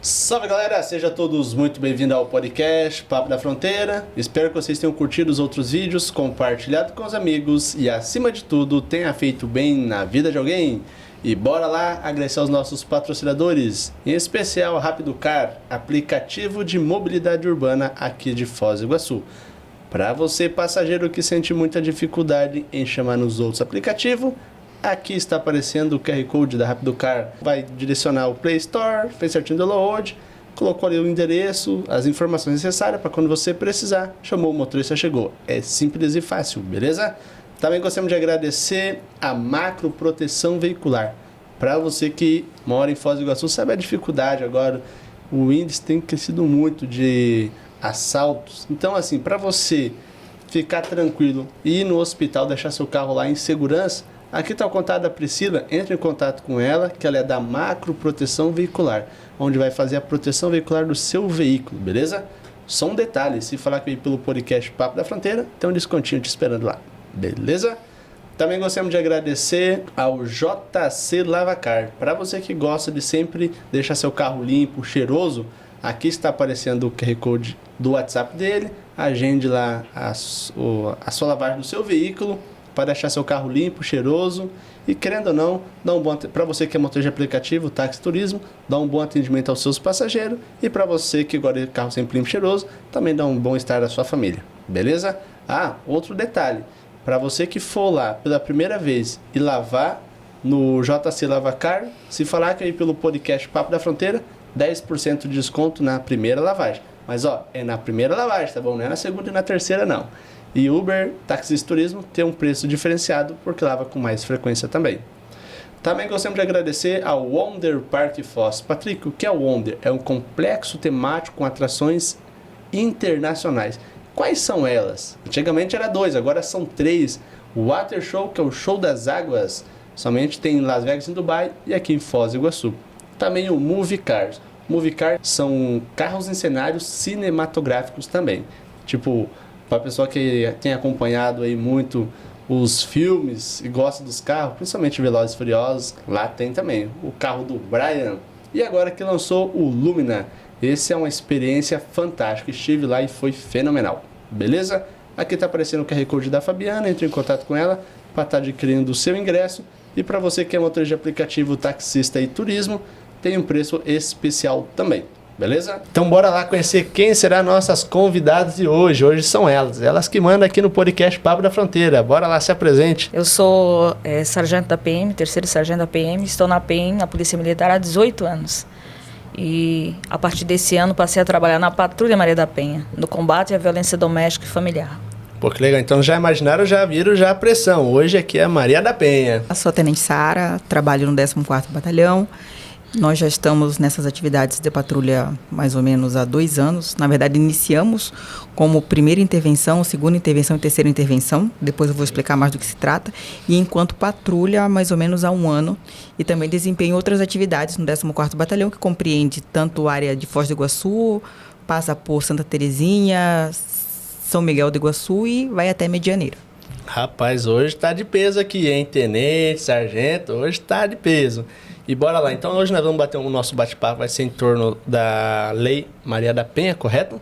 Salve galera, sejam todos muito bem-vindos ao podcast Papo da Fronteira. Espero que vocês tenham curtido os outros vídeos, compartilhado com os amigos e, acima de tudo, tenha feito bem na vida de alguém. E bora lá agradecer aos nossos patrocinadores, em especial a Rapidocar, aplicativo de mobilidade urbana aqui de Foz do Iguaçu. Para você, passageiro que sente muita dificuldade em chamar nos outros aplicativos, aqui está aparecendo o QR Code da Rapidocar. Vai direcionar o Play Store, fez certinho o download, colocou ali o endereço, as informações necessárias para quando você precisar, chamou o motorista, chegou. É simples e fácil, beleza? Também gostaríamos de agradecer a Macro Proteção Veicular. Para você que mora em Foz do Iguaçu, sabe a dificuldade agora, o índice tem crescido muito de assaltos. Então, assim, para você ficar tranquilo e ir no hospital, deixar seu carro lá em segurança, aqui está o contato da Priscila, entre em contato com ela, que ela é da Macro Proteção Veicular, onde vai fazer a proteção veicular do seu veículo, beleza? Só um detalhe, se falar que veio pelo podcast Papo da Fronteira, tem um descontinho te esperando lá, beleza? Também gostaríamos de agradecer ao JC Lavacar. Para você que gosta de sempre deixar seu carro limpo, cheiroso, aqui está aparecendo o QR Code do WhatsApp dele, agende lá a sua lavagem do seu veículo, para deixar seu carro limpo, cheiroso e, querendo ou não, dá um bom para você que é motorista de aplicativo, táxi turismo, dá um bom atendimento aos seus passageiros, e para você que gosta de carro sempre limpo, cheiroso, também dá um bom estar à sua família, beleza? Ah, outro detalhe, para você que for lá pela primeira vez e lavar no JC Lavacar, se falar que é pelo podcast Papo da Fronteira, 10% de desconto na primeira lavagem. Mas ó, é na primeira lavagem, tá bom? Não é na segunda e na terceira não. E Uber, táxi turismo, tem um preço diferenciado porque lava com mais frequência também. Também gostaríamos de agradecer ao Wonder Park Foz. Patrick, o que é o Wonder? É um complexo temático com atrações internacionais. Quais são elas? Antigamente era 2, agora são 3. O Water Show, que é o show das águas, somente tem em Las Vegas e Dubai e aqui em Foz do Iguaçu. Também o Movie Cars. Movie Cars são carros em cenários cinematográficos também. Tipo, para a pessoa que tem acompanhado aí muito os filmes e gosta dos carros, principalmente Velozes e Furiosos, lá tem também o carro do Brian. E agora que lançou o Lumina. Esse é uma experiência fantástica. Estive lá e foi fenomenal. Beleza? Aqui está aparecendo o QR Code da Fabiana. Entre em contato com ela para estar adquirindo o seu ingresso. E para você que é motorista de aplicativo, taxista e turismo, tem um preço especial também. Beleza? Então bora lá conhecer quem serão nossas convidadas de hoje. Hoje são elas que mandam aqui no podcast Papo da Fronteira. Bora lá, se apresente. Eu sou sargento da PM, terceiro sargento da PM. Estou na PM, na Polícia Militar, há 18 anos. E a partir desse ano passei a trabalhar na Patrulha Maria da Penha, no combate à violência doméstica e familiar. Pô, que legal. Então já imaginaram, já viram já a pressão. Hoje aqui é a Maria da Penha. Eu sou a Tenente Sara, trabalho no 14º Batalhão. Nós já estamos nessas atividades de patrulha mais ou menos há 2 anos. Na verdade, iniciamos como primeira intervenção, segunda intervenção e terceira intervenção. Depois eu vou explicar mais do que se trata. E enquanto patrulha, mais ou menos há 1 ano. E também desempenho outras atividades no 14º Batalhão, que compreende tanto a área de Foz do Iguaçu, passa por Santa Terezinha, São Miguel do Iguaçu e vai até Medianeira. Rapaz, hoje tá de peso aqui, hein? Tenente, sargento, hoje tá de peso. E bora lá, então hoje nós vamos bater o nosso bate-papo, vai ser em torno da Lei Maria da Penha, correto?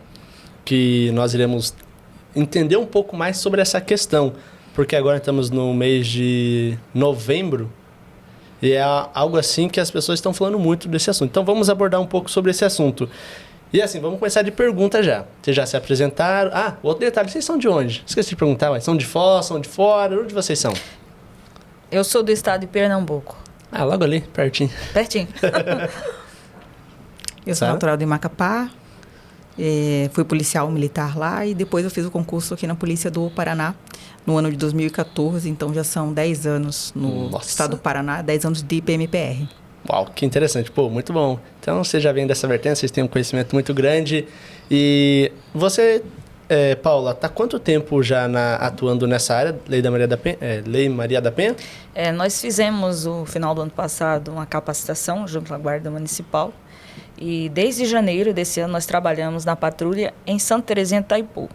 Que nós iremos entender um pouco mais sobre essa questão, porque agora estamos no mês de novembro e é algo assim que as pessoas estão falando muito desse assunto. Então vamos abordar um pouco sobre esse assunto. E assim, vamos começar de pergunta já. Vocês já se apresentaram? Ah, outro detalhe, vocês são de onde? Esqueci de perguntar, mas são de Foz, são de fora? Onde vocês são? Eu sou do estado de Pernambuco. Ah, logo ali, pertinho. Pertinho. Eu sou natural de Macapá, fui policial militar lá e depois eu fiz o concurso aqui na Polícia do Paraná no ano de 2014, então já são 10 anos no estado do Paraná, 10 anos de PMPR. Uau, que interessante. Pô, muito bom. Então, você já vem dessa vertente, vocês têm um conhecimento muito grande. E você, Paula, tá quanto tempo já atuando nessa área, Lei Maria da Penha? Nós fizemos, no final do ano passado, uma capacitação junto à Guarda Municipal. E desde janeiro desse ano nós trabalhamos na patrulha em Santa Terezinha do Itaipu.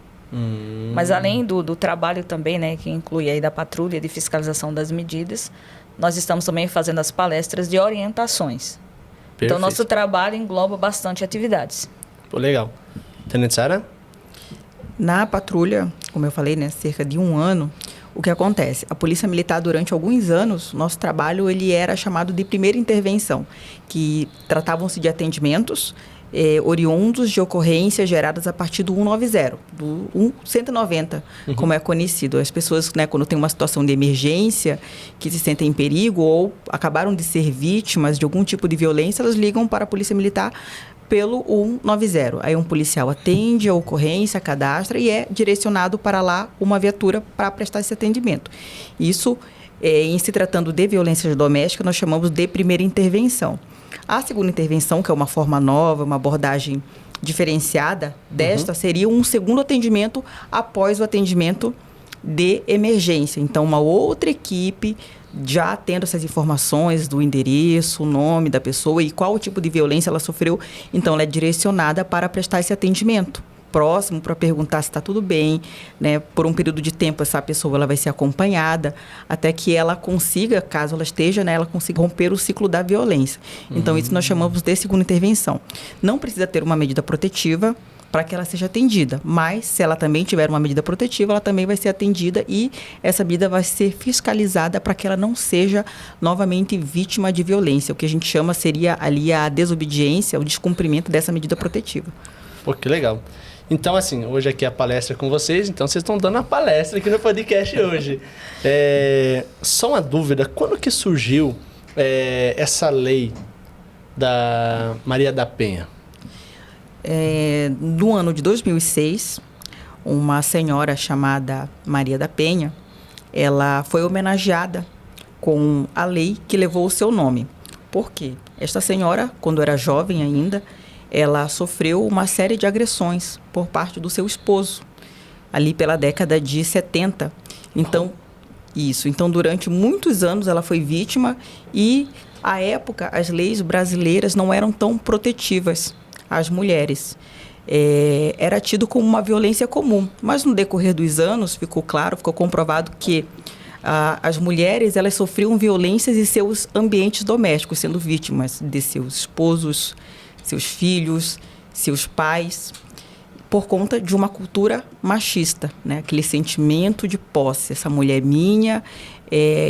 Mas além do trabalho também, né, que inclui aí da patrulha de fiscalização das medidas, nós estamos também fazendo as palestras de orientações. Então, nosso trabalho engloba bastante atividades. Pô, legal. Tenente Sara? Na patrulha, como eu falei, né, cerca de 1 ano, o que acontece? A Polícia Militar, durante alguns anos, nosso trabalho ele era chamado de primeira intervenção, que tratavam-se de atendimentos oriundos de ocorrências geradas a partir do 190, do 190, como é conhecido. As pessoas, né, quando tem uma situação de emergência, que se sentem em perigo ou acabaram de ser vítimas de algum tipo de violência, elas ligam para a Polícia Militar pelo 190. Aí um policial atende a ocorrência, cadastra e é direcionado para lá uma viatura para prestar esse atendimento. Isso, em se tratando de violências domésticas, nós chamamos de primeira intervenção. A segunda intervenção, que é uma forma nova, uma abordagem diferenciada desta, seria um segundo atendimento após o atendimento de emergência. Então, uma outra equipe, já tendo essas informações do endereço, o nome da pessoa e qual tipo de violência ela sofreu, então ela é direcionada para prestar esse atendimento próximo, para perguntar se está tudo bem, né? Por um período de tempo, essa pessoa ela vai ser acompanhada até que ela consiga, caso ela esteja, né, ela consiga romper o ciclo da violência. Então, isso nós chamamos de segunda intervenção. Não precisa ter uma medida protetiva para que ela seja atendida, mas se ela também tiver uma medida protetiva, ela também vai ser atendida e essa medida vai ser fiscalizada para que ela não seja novamente vítima de violência. O que a gente chama seria ali a desobediência, o descumprimento dessa medida protetiva. Pô, que legal. Então, assim, hoje aqui é a palestra com vocês, então vocês estão dando a palestra aqui no podcast hoje. Só uma dúvida, quando que surgiu essa lei da Maria da Penha? No ano de 2006, uma senhora chamada Maria da Penha, ela foi homenageada com a lei que levou o seu nome. Por quê? Esta senhora, quando era jovem ainda, ela sofreu uma série de agressões por parte do seu esposo, ali pela década de 70. Então, Então, durante muitos anos ela foi vítima e, à época, as leis brasileiras não eram tão protetivas às mulheres. Era tido como uma violência comum, mas no decorrer dos anos ficou comprovado que as mulheres elas sofriam violências em seus ambientes domésticos, sendo vítimas de seus esposos, seus filhos, seus pais, por conta de uma cultura machista, né? Aquele sentimento de posse. Essa mulher é minha,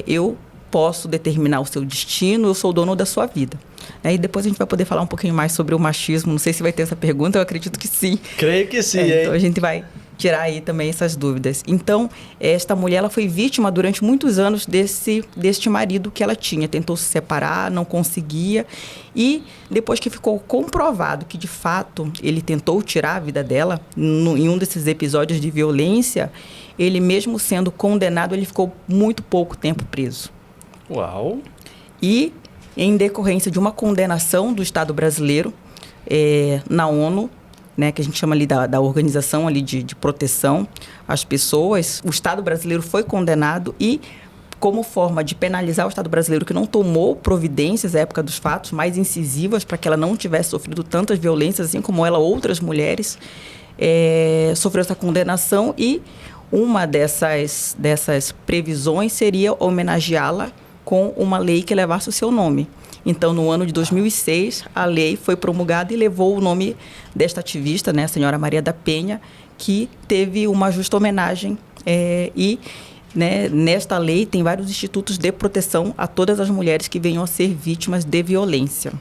eu posso determinar o seu destino, eu sou o dono da sua vida. E depois a gente vai poder falar um pouquinho mais sobre o machismo. Não sei se vai ter essa pergunta, eu acredito que sim. Creio que sim, Então a gente vai tirar aí também essas dúvidas. Então, esta mulher ela foi vítima durante muitos anos deste marido que ela tinha. Tentou se separar, não conseguia. E depois que ficou comprovado que, de fato, ele tentou tirar a vida dela, em um desses episódios de violência, ele mesmo sendo condenado, ele ficou muito pouco tempo preso. Uau! E, em decorrência de uma condenação do Estado brasileiro na ONU, né, que a gente chama ali da organização ali de proteção às pessoas, o Estado brasileiro foi condenado e, como forma de penalizar o Estado brasileiro que não tomou providências à época dos fatos mais incisivas para que ela não tivesse sofrido tantas violências, assim como ela, outras mulheres, sofreu essa condenação e uma dessas previsões seria homenageá-la com uma lei que levasse o seu nome. Então, no ano de 2006, a lei foi promulgada e levou o nome desta ativista, né, a senhora Maria da Penha, que teve uma justa homenagem né, nesta lei tem vários institutos de proteção a todas as mulheres que venham a ser vítimas de violência.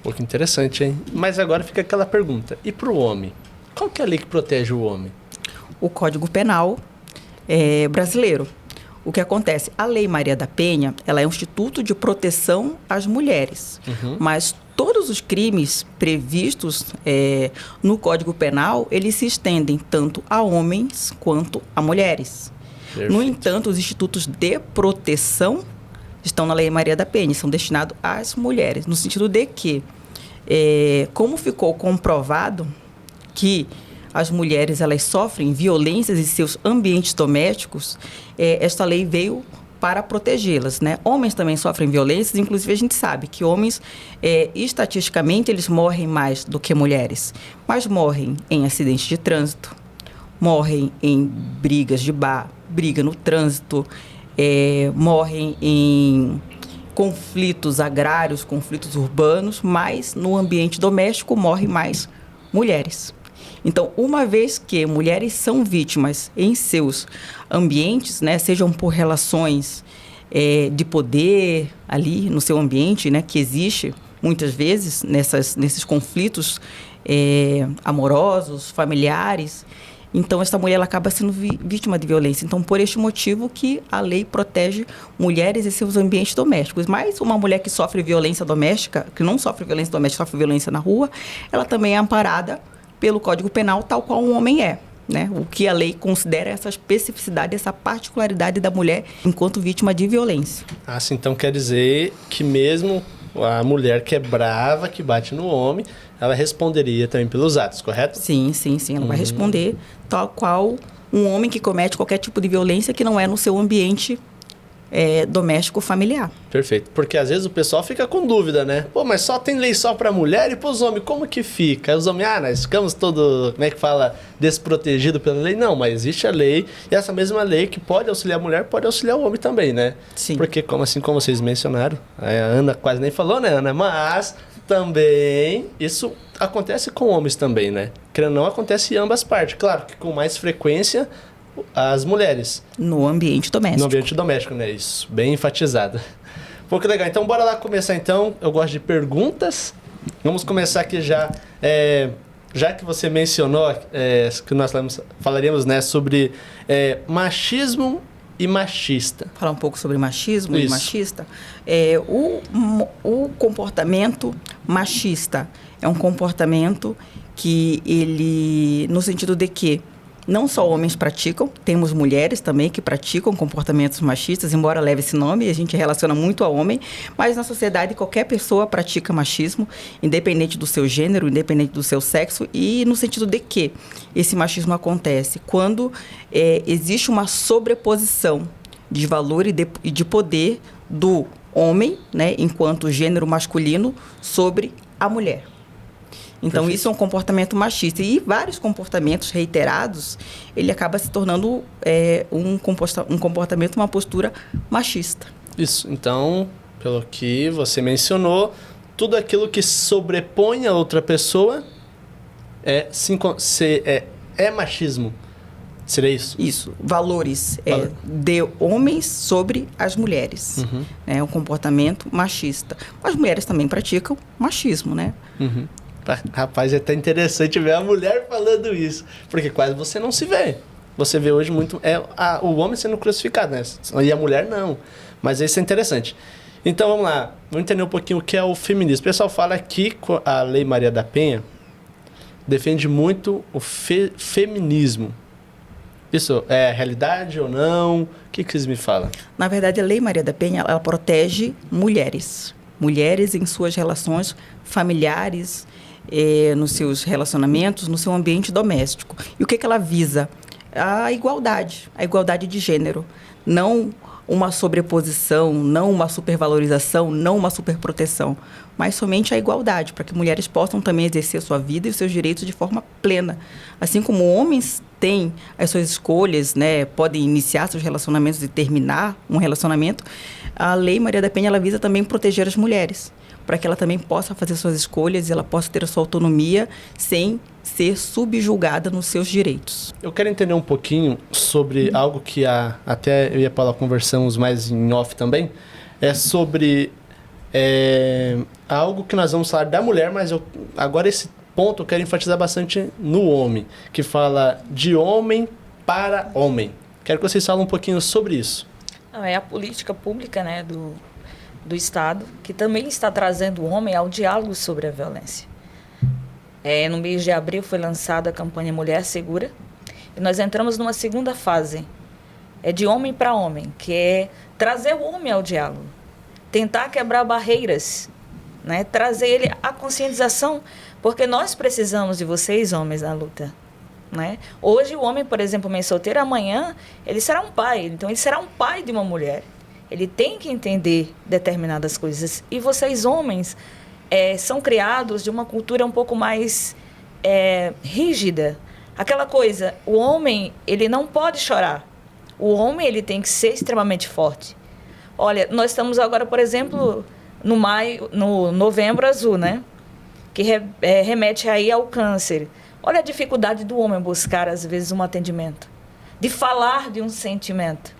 Pô, que interessante, hein? Mas agora fica aquela pergunta, e para o homem? Qual que é a lei que protege o homem? O Código Penal brasileiro. O que acontece? A Lei Maria da Penha, ela é um instituto de proteção às mulheres, mas todos os crimes previstos no Código Penal, eles se estendem tanto a homens quanto a mulheres. Perfeito. No entanto, os institutos de proteção estão na Lei Maria da Penha, são destinados às mulheres, no sentido de que, como ficou comprovado que as mulheres elas sofrem violências em seus ambientes domésticos, esta lei veio para protegê-las, né? Homens também sofrem violências, inclusive a gente sabe que homens, estatisticamente, eles morrem mais do que mulheres, mas morrem em acidentes de trânsito, morrem em brigas de bar, briga no trânsito, morrem conflitos agrários, conflitos urbanos, mas no ambiente doméstico morrem mais mulheres. Então, uma vez que mulheres são vítimas em seus ambientes, né, sejam por relações de poder ali no seu ambiente, né, que existe muitas vezes nesses conflitos amorosos, familiares, então essa mulher ela acaba sendo vítima de violência. Então, por este motivo que a lei protege mulheres e seus ambientes domésticos. Mas uma mulher que sofre violência doméstica, que não sofre violência doméstica, sofre violência na rua, ela também é amparada pelo Código Penal, tal qual um homem é. Né? O que a lei considera essa especificidade, essa particularidade da mulher enquanto vítima de violência. Ah, sim, então quer dizer que mesmo a mulher que é brava, que bate no homem, ela responderia também pelos atos, correto? Sim. Ela vai responder tal qual um homem que comete qualquer tipo de violência que não é no seu ambiente doméstico familiar. Perfeito. Porque às vezes o pessoal fica com dúvida, né? Pô, mas só tem lei só pra mulher e pros homens, como que fica? Os homens, nós ficamos todo, como é que fala, desprotegido pela lei? Não, mas existe a lei e essa mesma lei que pode auxiliar a mulher, pode auxiliar o homem também, né? Sim. Porque como vocês mencionaram, a Ana quase nem falou, né, Ana? Mas também isso acontece com homens também, né? Querendo ou não, acontece em ambas partes. Claro que com mais frequência as mulheres. No ambiente doméstico. No ambiente doméstico, né? Isso, bem enfatizado. Pô, que legal. Então, bora lá começar, então. Eu gosto de perguntas. Vamos começar aqui já. Já que você mencionou que nós falaríamos, né, sobre machismo e machista. Falar um pouco sobre machismo Isso. e machista. O comportamento machista é um comportamento que ele, no sentido de que não só homens praticam, temos mulheres também que praticam comportamentos machistas, embora leve esse nome, a gente relaciona muito a homem, mas na sociedade qualquer pessoa pratica machismo, independente do seu gênero, independente do seu sexo, e no sentido de que esse machismo acontece quando existe uma sobreposição de valor e de poder do homem, né, enquanto gênero masculino, sobre a mulher. Então, perfeito. Isso é um comportamento machista. E vários comportamentos reiterados, ele acaba se tornando um comportamento, uma postura machista. Isso. Então, pelo que você mencionou, tudo aquilo que sobrepõe a outra pessoa é machismo. Seria isso? Isso. Valores de homens sobre as mulheres. Uhum. É um comportamento machista. As mulheres também praticam machismo, né? Uhum. Rapaz, é até interessante ver a mulher falando isso, porque quase você não se vê. Você vê hoje muito o homem sendo crucificado, né? E a mulher não. Mas isso é interessante. Então, vamos lá. Vamos entender um pouquinho o que é o feminismo. O pessoal fala que a Lei Maria da Penha defende muito o feminismo. Isso é realidade ou não? O que vocês me falam? Na verdade, a Lei Maria da Penha, ela protege mulheres. Mulheres em suas relações familiares, nos seus relacionamentos, no seu ambiente doméstico. E o que ela visa? A igualdade de gênero. Não uma sobreposição, não uma supervalorização, não uma superproteção, mas somente a igualdade, para que mulheres possam também exercer a sua vida e os seus direitos de forma plena. Assim como homens têm as suas escolhas, né, podem iniciar seus relacionamentos e terminar um relacionamento, a Lei Maria da Penha ela visa também proteger as mulheres, para que ela também possa fazer suas escolhas e ela possa ter a sua autonomia sem ser subjugada nos seus direitos. Eu quero entender um pouquinho sobre algo que até eu e a Paula conversamos mais em off também, sobre algo que nós vamos falar da mulher, mas agora esse ponto eu quero enfatizar bastante no homem, que fala de homem para homem. Quero que vocês falem um pouquinho sobre isso. É a política pública, né, do Estado, que também está trazendo o homem ao diálogo sobre a violência. No mês de abril foi lançada a campanha Mulher Segura, e nós entramos numa segunda fase, de homem para homem, que é trazer o homem ao diálogo, tentar quebrar barreiras, né, trazer ele à conscientização, porque nós precisamos de vocês, homens, na luta. Né? Hoje o homem, por exemplo, mãe solteira, amanhã ele será um pai, então ele será um pai de uma mulher. Ele tem que entender determinadas coisas. E vocês, homens, são criados de uma cultura um pouco mais rígida. Aquela coisa, o homem, ele não pode chorar. O homem, ele tem que ser extremamente forte. Olha, nós estamos agora, por exemplo, no Novembro Azul, né? Que remete aí ao câncer. Olha a dificuldade do homem buscar, às vezes, um atendimento. De falar de um sentimento.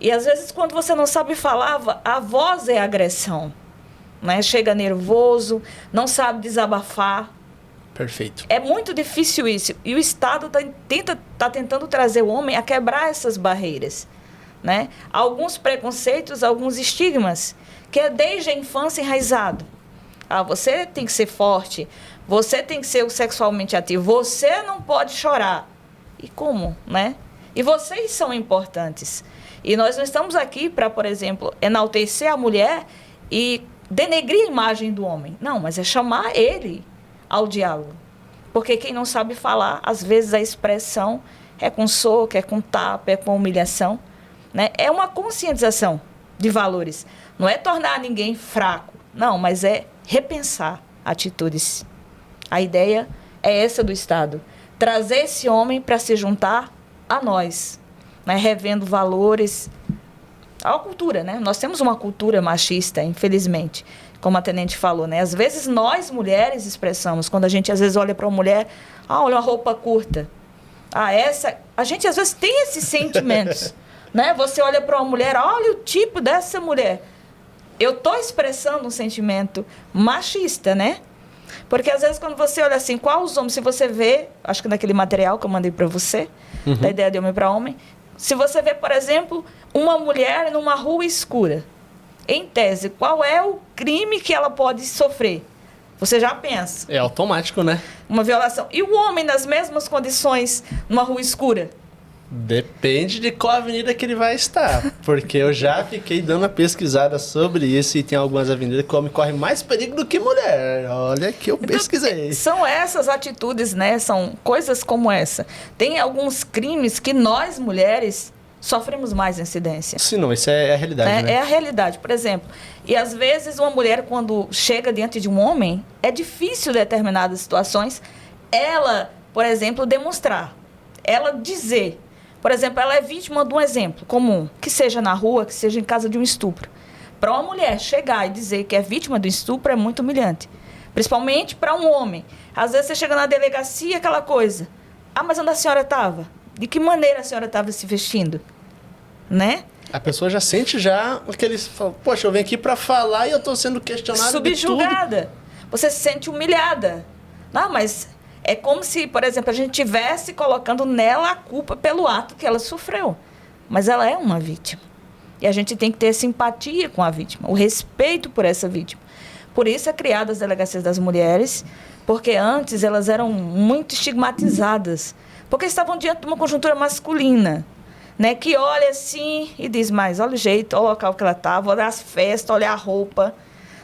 E, às vezes, quando você não sabe falar, a voz é agressão. Né? Chega nervoso, não sabe desabafar. Perfeito. É muito difícil isso. E o Estado está tentando trazer o homem a quebrar essas barreiras. Né? Alguns preconceitos, alguns estigmas, que é desde a infância enraizado. Você tem que ser forte, você tem que ser sexualmente ativo, você não pode chorar. E como, né? E vocês são importantes. E nós não estamos aqui para, por exemplo, enaltecer a mulher e denegrir a imagem do homem. Não, mas é chamar ele ao diálogo. Porque quem não sabe falar, às vezes a expressão é com soco, é com tapa, é com humilhação. Né? É uma conscientização de valores. Não é tornar ninguém fraco, não, mas é repensar atitudes. A ideia é essa do Estado. Trazer esse homem para se juntar a nós, né? Revendo valores, a cultura, né? Nós temos uma cultura machista, infelizmente, como a tenente falou, né? Às vezes nós, mulheres, expressamos, quando a gente às vezes olha para uma mulher, olha uma roupa curta. A gente às vezes tem esses sentimentos. Né? Você olha para uma mulher, olha o tipo dessa mulher. Eu estou expressando um sentimento machista, né? Porque às vezes quando você olha assim, qual os homens, se você vê, acho que naquele material que eu mandei para você, da ideia de homem para homem, se você vê, por exemplo, uma mulher numa rua escura, em tese, qual é o crime que ela pode sofrer? Você já pensa. É automático, né? Uma violação. E o homem nas mesmas condições, numa rua escura? Depende de qual avenida que ele vai estar, porque eu já fiquei dando uma pesquisada sobre isso e tem algumas avenidas que o homem corre mais perigo do que mulher. Olha que eu pesquisei. São essas atitudes, né? São coisas como essa. Tem alguns crimes que nós, mulheres, sofremos mais incidência. Sim, não, isso é a realidade, né? É a realidade, por exemplo. E às vezes uma mulher, quando chega diante de um homem, é difícil em determinadas situações ela, por exemplo, demonstrar, ela dizer. Por exemplo, ela é vítima de um exemplo comum, que seja na rua, que seja em casa de um estupro. Para uma mulher chegar e dizer que é vítima de um estupro é muito humilhante. Principalmente para um homem. Às vezes você chega na delegacia, aquela coisa. Mas onde a senhora estava? De que maneira a senhora estava se vestindo? Né? A pessoa já sente aquele... Poxa, eu venho aqui para falar e eu estou sendo questionada. Subjugada. Você se sente humilhada. Não, mas... É como se, por exemplo, a gente estivesse colocando nela a culpa pelo ato que ela sofreu. Mas ela é uma vítima. E a gente tem que ter simpatia com a vítima, o respeito por essa vítima. Por isso é criada as delegacias das mulheres, porque antes elas eram muito estigmatizadas, porque estavam diante de uma conjuntura masculina, né, que olha assim e diz, mas olha o jeito, olha o local que ela estava, olha as festas, olha a roupa.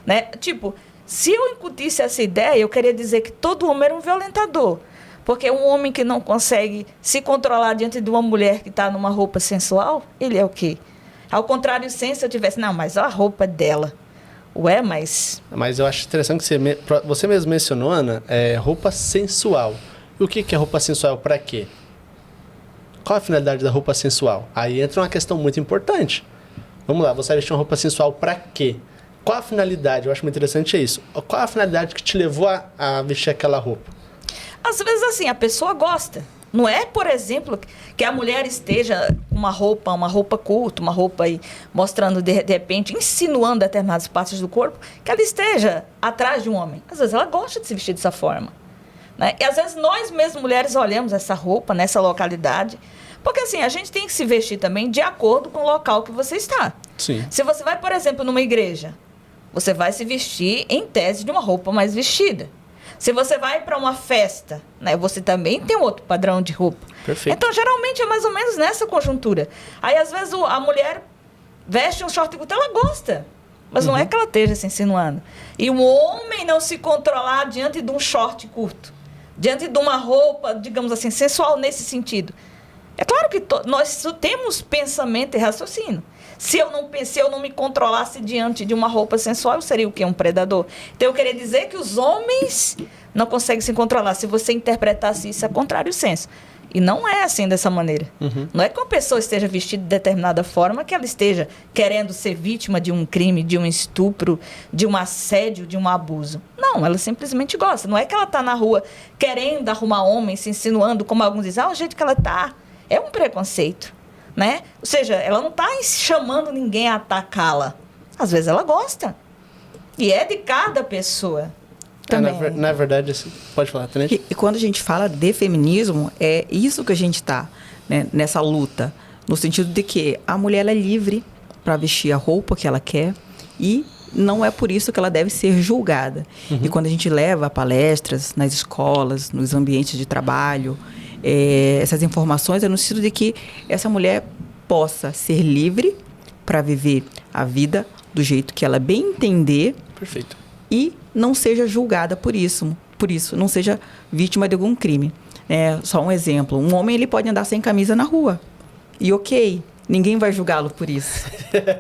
Né? Tipo... Se eu incutisse essa ideia, eu queria dizer que todo homem era um violentador. Porque um homem que não consegue se controlar diante de uma mulher que está numa roupa sensual, ele é o quê? Ao contrário, se eu tivesse... Não, mas a roupa dela. Ué, mas... Mas eu acho interessante que você mesmo mencionou, Ana, roupa sensual. E o que é roupa sensual para quê? Qual a finalidade da roupa sensual? Aí entra uma questão muito importante. Vamos lá, você vestir uma roupa sensual para quê? Qual a finalidade? Eu acho muito interessante isso. Qual a finalidade que te levou a vestir aquela roupa? Às vezes, assim, a pessoa gosta. Não é, por exemplo, que a mulher esteja com uma roupa curta, uma roupa aí, mostrando, de repente, insinuando determinadas partes do corpo, que ela esteja atrás de um homem. Às vezes, ela gosta de se vestir dessa forma. Né? E, às vezes, nós mesmas, mulheres, olhamos essa roupa nessa localidade. Porque, assim, a gente tem que se vestir também de acordo com o local que você está. Sim. Se você vai, por exemplo, numa igreja... Você vai se vestir, em tese, de uma roupa mais vestida. Se você vai para uma festa, né, você também tem outro padrão de roupa. Perfeito. Então, geralmente, é mais ou menos nessa conjuntura. Aí, às vezes, a mulher veste um short curto, ela gosta. Mas não é que ela esteja se insinuando. E o homem não se controlar diante de um short curto. Diante de uma roupa, digamos assim, sensual nesse sentido. É claro que nós temos pensamento e raciocínio. Se eu não me controlasse diante de uma roupa sensual, eu seria o quê? Um predador. Então, eu queria dizer que os homens não conseguem se controlar. Se você interpretasse isso, é contrário senso. E não é assim dessa maneira. Não é que uma pessoa esteja vestida de determinada forma que ela esteja querendo ser vítima de um crime, de um estupro, de um assédio, de um abuso. Não, ela simplesmente gosta. Não é que ela está na rua querendo arrumar homem, se insinuando, como alguns dizem, o jeito que ela está. É um preconceito, né? Ou seja, ela não está chamando ninguém a atacá-la. Às vezes ela gosta. E é de cada pessoa. Na verdade, pode falar, Tenente. E quando a gente fala de feminismo, é isso que a gente está, né, nessa luta. No sentido de que a mulher ela é livre para vestir a roupa que ela quer e não é por isso que ela deve ser julgada. E quando a gente leva palestras nas escolas, nos ambientes de trabalho, essas informações é no sentido de que essa mulher possa ser livre para viver a vida do jeito que ela bem entender. Perfeito. E não seja julgada por isso, não seja vítima de algum crime. Só um exemplo, um homem ele pode andar sem camisa na rua. E ok, ninguém vai julgá-lo por isso.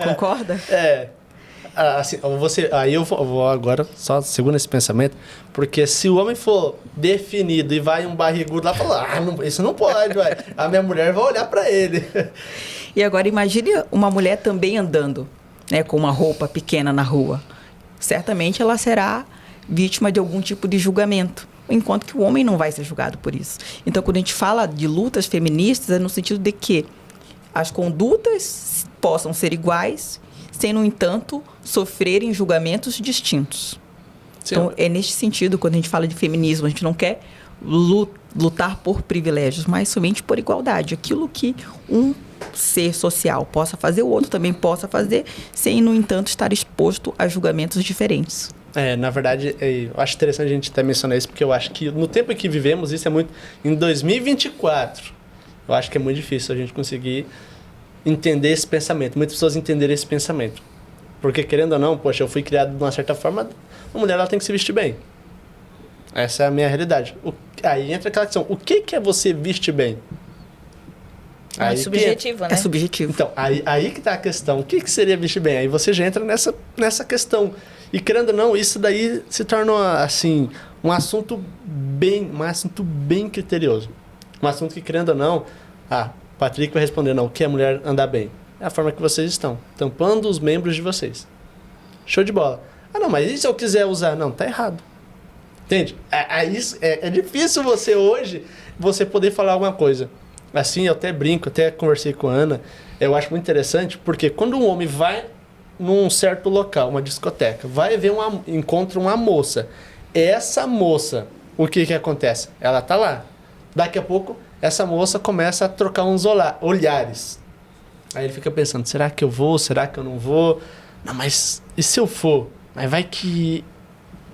Concorda? Assim, aí eu vou agora, só segundo esse pensamento, porque se o homem for definido e vai um barrigudo lá e falar, isso não pode, a minha mulher vai olhar para ele. E agora imagine uma mulher também andando, né, com uma roupa pequena na rua. Certamente ela será vítima de algum tipo de julgamento, enquanto que o homem não vai ser julgado por isso. Então, quando a gente fala de lutas feministas, é no sentido de que as condutas possam ser iguais, sem, no entanto, sofrerem julgamentos distintos. Sim. Então, é neste sentido, quando a gente fala de feminismo, a gente não quer lutar por privilégios, mas somente por igualdade. Aquilo que um ser social possa fazer, o outro também possa fazer, sem, no entanto, estar exposto a julgamentos diferentes. Na verdade, eu acho interessante a gente até mencionar isso, porque eu acho que no tempo em que vivemos, isso é muito... Em 2024, eu acho que é muito difícil a gente conseguir entender esse pensamento, muitas pessoas entenderem esse pensamento. Porque, querendo ou não, poxa, eu fui criado de uma certa forma, a mulher ela tem que se vestir bem. Essa é a minha realidade. Aí entra aquela questão, o que é você vestir bem? É subjetivo, né? É subjetivo. Então, aí que está a questão. O que seria vestir bem? Aí você já entra nessa questão. E, querendo ou não, isso daí se torna, assim, um assunto bem criterioso. Um assunto que, querendo ou não, Patrick vai responder, não, o que é mulher andar bem? É a forma que vocês estão, tampando os membros de vocês. Show de bola. Não, mas e se eu quiser usar? Não, tá errado. Entende? É difícil você poder falar alguma coisa. Assim, eu até brinco, até conversei com a Ana, eu acho muito interessante, porque quando um homem vai num certo local, uma discoteca, vai ver encontra uma moça, essa moça, o que acontece? Ela tá lá. Daqui a pouco, essa moça começa a trocar uns olhares. Aí ele fica pensando, será que eu vou? Será que eu não vou? Não, mas e se eu for? Mas vai que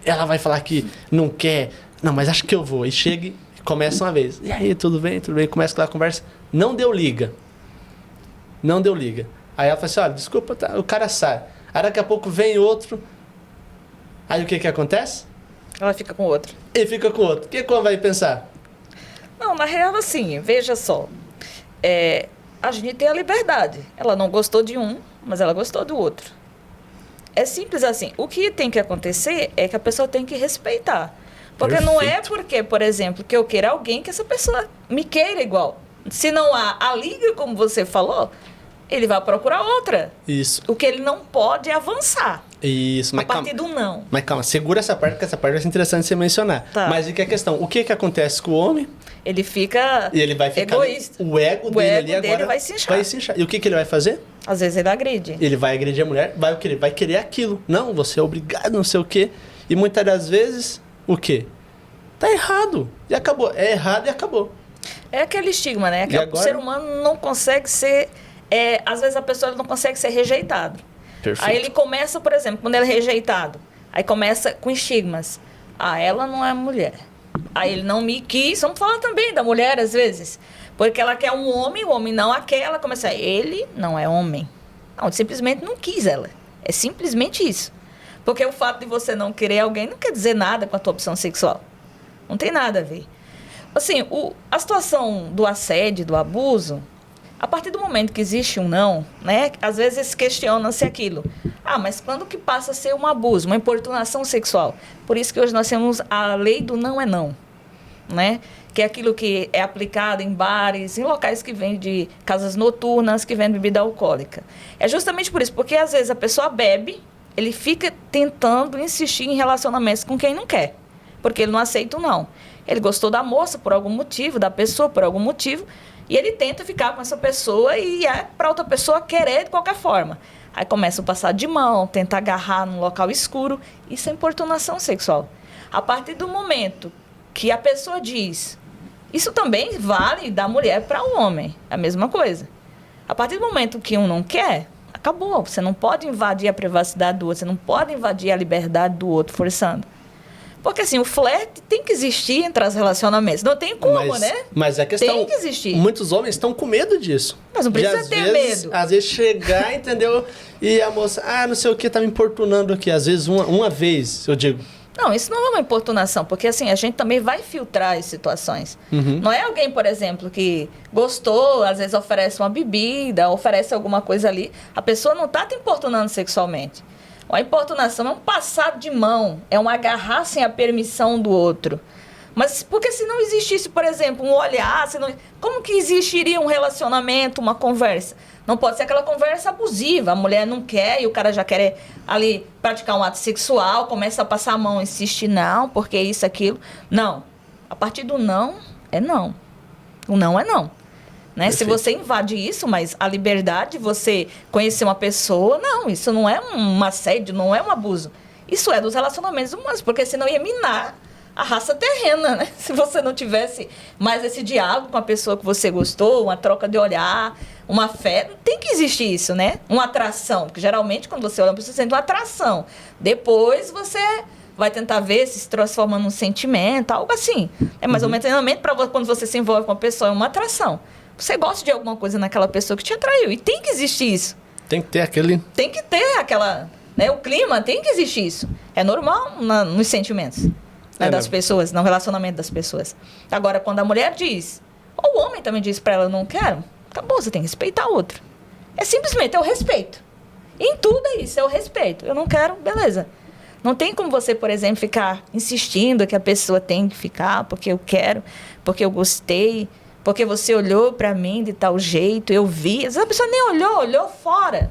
ela vai falar que não quer. Não, mas acho que eu vou. E chega e começa uma vez. E aí, tudo bem? Começa aquela conversa. Não deu liga. Aí ela fala assim, olha, desculpa, tá? O cara sai. Aí daqui a pouco vem outro. Aí o que acontece? Ela fica com outro. Ele fica com outro. O que ela vai pensar? Não, na real, assim, veja só. A gente tem a liberdade. Ela não gostou de um, mas ela gostou do outro. É simples assim. O que tem que acontecer é que a pessoa tem que respeitar. Porque Perfeito. Não é porque, por exemplo, que eu queira alguém que essa pessoa me queira igual. Se não há a liga, como você falou, ele vai procurar outra. Isso. O que ele não pode é avançar. Isso, mas a partir do não. Mas calma, segura essa parte, porque essa parte vai ser interessante você mencionar. Tá. Mas e que é a questão? O que acontece com o homem? Ele fica e ele vai ficar egoísta. O ego dele agora vai se inchar. E o que ele vai fazer? Às vezes ele agride. Ele vai agredir a mulher, vai querer aquilo. Não, você é obrigado, não sei o quê. E muitas das vezes, o quê? Tá errado. E acabou. É errado e acabou. É aquele estigma, né? Que o ser humano não consegue ser... às vezes a pessoa não consegue ser rejeitado. Perfeito. Aí ele começa, por exemplo, quando ele é rejeitado, aí começa com estigmas. Ela não é mulher. Aí ele não me quis. Vamos falar também da mulher, às vezes. Porque ela quer um homem, o homem não a quer. Ela começa, ele não é homem. Não, simplesmente não quis ela. É simplesmente isso. Porque o fato de você não querer alguém não quer dizer nada com a tua opção sexual. Não tem nada a ver. Assim, a situação do assédio, do abuso, a partir do momento que existe um não, né? Às vezes questiona-se aquilo. Mas quando que passa a ser um abuso, uma importunação sexual? Por isso que hoje nós temos a lei do não é não. né? Que é aquilo que é aplicado em bares, em locais que vendem casas noturnas, que vendem bebida alcoólica. É justamente por isso, porque às vezes a pessoa bebe, ele fica tentando insistir em relacionamentos com quem não quer, porque ele não aceita o não. Ele gostou da moça por algum motivo, da pessoa por algum motivo, e ele tenta ficar com essa pessoa e é para outra pessoa querer de qualquer forma. Aí começa a passar de mão, tenta agarrar num local escuro. Isso é importunação sexual. A partir do momento que a pessoa diz, isso também vale da mulher para o homem, é a mesma coisa. A partir do momento que um não quer, acabou. Você não pode invadir a privacidade do outro, você não pode invadir a liberdade do outro forçando. Porque assim, o flerte tem que existir entre os relacionamentos. Não tem como, né? Mas a questão... Tem que existir. Muitos homens estão com medo disso. Mas não precisa ter medo. Às vezes chegar, entendeu? E a moça, não sei o que, tá me importunando aqui. Às vezes uma vez, eu digo... Não, isso não é uma importunação, porque assim, a gente também vai filtrar as situações. Não é alguém, por exemplo, que gostou, às vezes oferece uma bebida, oferece alguma coisa ali. A pessoa não está te importunando sexualmente. A importunação é um passar de mão, é um agarrar sem a permissão do outro. Mas porque se não existisse, por exemplo, um olhar, como que existiria um relacionamento, uma conversa? Não pode ser aquela conversa abusiva, a mulher não quer e o cara já quer ali praticar um ato sexual, começa a passar a mão, insiste não, porque isso, aquilo. Não. A partir do não, é não. O não é não. Né? Se você invade isso, mas a liberdade de você conhecer uma pessoa, não, isso não é um assédio, não é um abuso. Isso é dos relacionamentos humanos, porque senão ia minar a raça terrena, né? Se você não tivesse mais esse diálogo com a pessoa que você gostou, uma troca de olhar, uma fé, tem que existir isso, né? Uma atração, porque geralmente quando você olha uma pessoa, você sente uma atração. Depois você vai tentar ver se transforma num sentimento, algo assim. É mais ou menos treinamento para quando você se envolve com uma pessoa, é uma atração. Você gosta de alguma coisa naquela pessoa que te atraiu. E tem que existir isso. Tem que ter aquele... Tem que ter aquela... Né, o clima, tem que existir isso. É normal nos sentimentos das pessoas, no relacionamento das pessoas. Agora, quando a mulher diz, ou o homem também diz para ela, eu não quero, acabou, você tem que respeitar o outro. É simplesmente, é o respeito. Em tudo é isso, é o respeito. Eu não quero, beleza. Não tem como você, por exemplo, ficar insistindo que a pessoa tem que ficar, porque eu quero, porque eu gostei... Porque você olhou para mim de tal jeito, eu vi. Às vezes a pessoa nem olhou fora.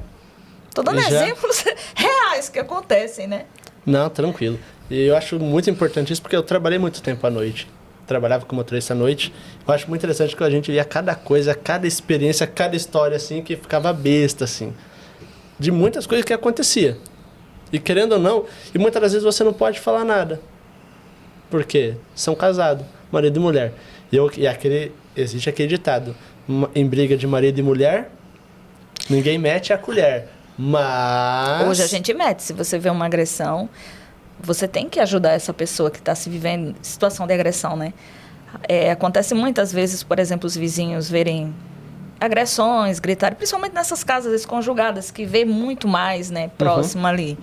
Estou dando exemplos reais que acontecem, né? Não, tranquilo. E eu acho muito importante isso, porque eu trabalhei muito tempo à noite. Trabalhava como motorista à noite. Eu acho muito interessante que a gente via cada coisa, cada experiência, cada história, assim, que ficava besta, assim. De muitas coisas que acontecia. E querendo ou não, e muitas das vezes você não pode falar nada. Por quê? São casados, marido e mulher. Existe aquele ditado, em briga de marido e mulher, ninguém mete a colher, mas... Hoje a gente mete, se você vê uma agressão, você tem que ajudar essa pessoa que está se vivendo em situação de agressão, né? Acontece muitas vezes, por exemplo, os vizinhos verem agressões, gritarem, principalmente nessas casas desconjugadas, que vê muito mais, né, próximo ali.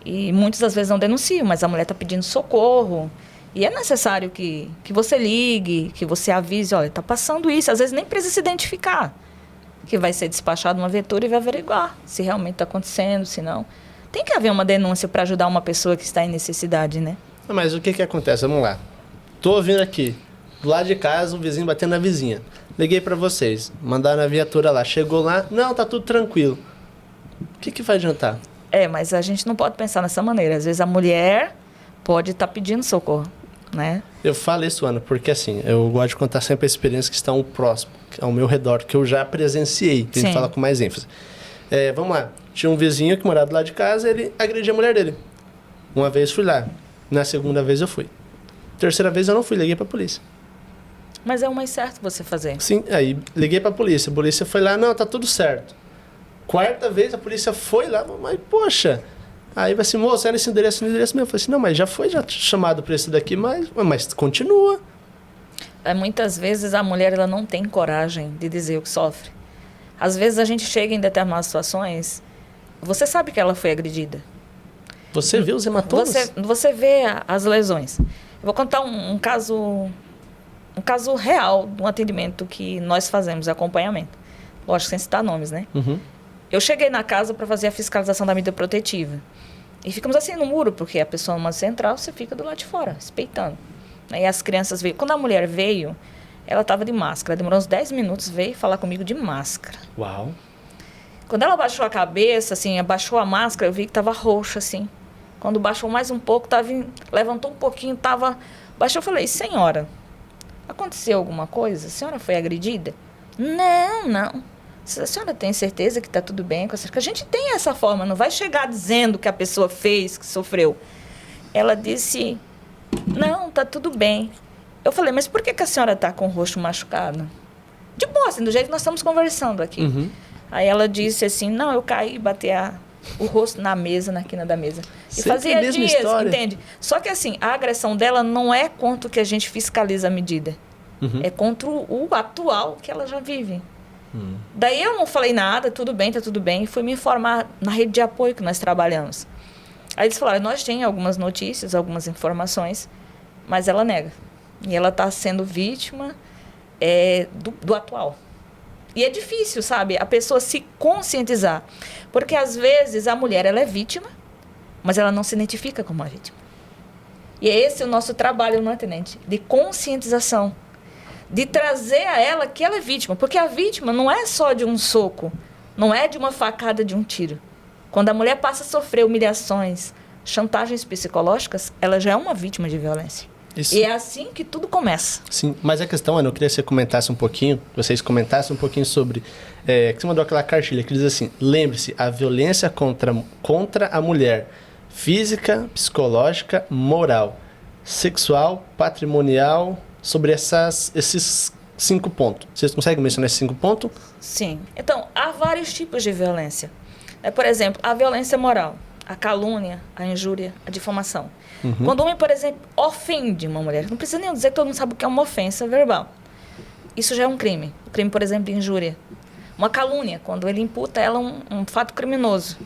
E muitas das vezes não denunciam, mas a mulher está pedindo socorro. E é necessário que você ligue, que você avise, olha, está passando isso. Às vezes nem precisa se identificar, que vai ser despachado uma viatura e vai averiguar se realmente está acontecendo, se não. Tem que haver uma denúncia para ajudar uma pessoa que está em necessidade, né? Mas o que acontece? Vamos lá. Tô ouvindo aqui, do lado de casa, o vizinho batendo na vizinha. Liguei para vocês, mandaram a viatura lá. Chegou lá, não, tá tudo tranquilo. O que vai adiantar? Mas a gente não pode pensar dessa maneira. Às vezes a mulher pode estar pedindo socorro. Né? Eu falo isso, Ana, porque assim, eu gosto de contar sempre a experiência que estão próximo, ao meu redor, que eu já presenciei, que a gente fala com mais ênfase. Vamos lá, tinha um vizinho que morava do lado de casa, ele agredia a mulher dele. Uma vez fui lá, na segunda vez eu fui. Terceira vez eu não fui, liguei pra polícia. Mas é o mais certo você fazer. Sim, aí liguei pra polícia, a polícia foi lá, não, tá tudo certo. Quarta vez a polícia foi lá, mas poxa... Aí vai assim, moça, era esse endereço mesmo. Eu falei assim, não, mas já foi chamado para esse daqui, mas continua. Muitas vezes a mulher ela não tem coragem de dizer o que sofre. Às vezes a gente chega em determinadas situações, você sabe que ela foi agredida. Você vê os hematomas? Você vê as lesões. Eu vou contar um caso real de um atendimento que nós fazemos, acompanhamento. Lógico, sem citar nomes, né? Eu cheguei na casa para fazer a fiscalização da medida protetiva. E ficamos assim no muro, porque a pessoa numa central, você fica do lado de fora, respeitando. Aí as crianças veio. Quando a mulher veio, ela estava de máscara. Demorou uns 10 minutos, veio falar comigo de máscara. Uau. Quando ela baixou a cabeça, assim, abaixou a máscara, eu vi que estava roxa, assim. Quando baixou mais um pouco, levantou um pouquinho, baixou, eu falei, senhora, aconteceu alguma coisa? A senhora foi agredida? Não. A senhora tem certeza que está tudo bem? Porque a gente tem essa forma, não vai chegar dizendo que a pessoa fez, que sofreu. Ela disse, não, está tudo bem. Eu falei, mas por que a senhora está com o rosto machucado? De boa, assim, do jeito que nós estamos conversando aqui. Uhum. Aí ela disse assim, não, eu caí e bati o rosto na mesa, na quina da mesa. E fazia dias, entende? Só que assim, a agressão dela não é contra o que a gente fiscaliza a medida. Uhum. É contra o atual que ela já vive. Daí eu não falei nada, tudo bem, tá tudo bem. E fui me informar na rede de apoio que nós trabalhamos. Aí eles falaram, nós temos algumas notícias, algumas informações, mas ela nega. E ela está sendo vítima do atual. E é difícil, sabe, a pessoa se conscientizar. Porque, às vezes, a mulher ela é vítima, mas ela não se identifica como uma vítima. E é esse o nosso trabalho, não é, tenente? De conscientização. De trazer a ela que ela é vítima. Porque a vítima não é só de um soco, não é de uma facada, de um tiro. Quando a mulher passa a sofrer humilhações, chantagens psicológicas, ela já é uma vítima de violência. Isso. E é assim que tudo começa. Sim, mas a questão, Ana, eu queria que você comentasse um pouquinho, vocês comentassem um pouquinho sobre... que você mandou aquela cartilha que diz assim, lembre-se, a violência contra a mulher, física, psicológica, moral, sexual, patrimonial, sobre esses 5 pontos. Vocês conseguem mencionar esses 5 pontos? Sim. Então, há vários tipos de violência. Por exemplo, a violência moral, a calúnia, a injúria, a difamação. Uhum. Quando o homem, por exemplo, ofende uma mulher, não precisa nem dizer que todo mundo sabe o que é uma ofensa verbal. Isso já é um crime. O crime, por exemplo, de injúria. Uma calúnia, quando ele imputa ela um fato criminoso.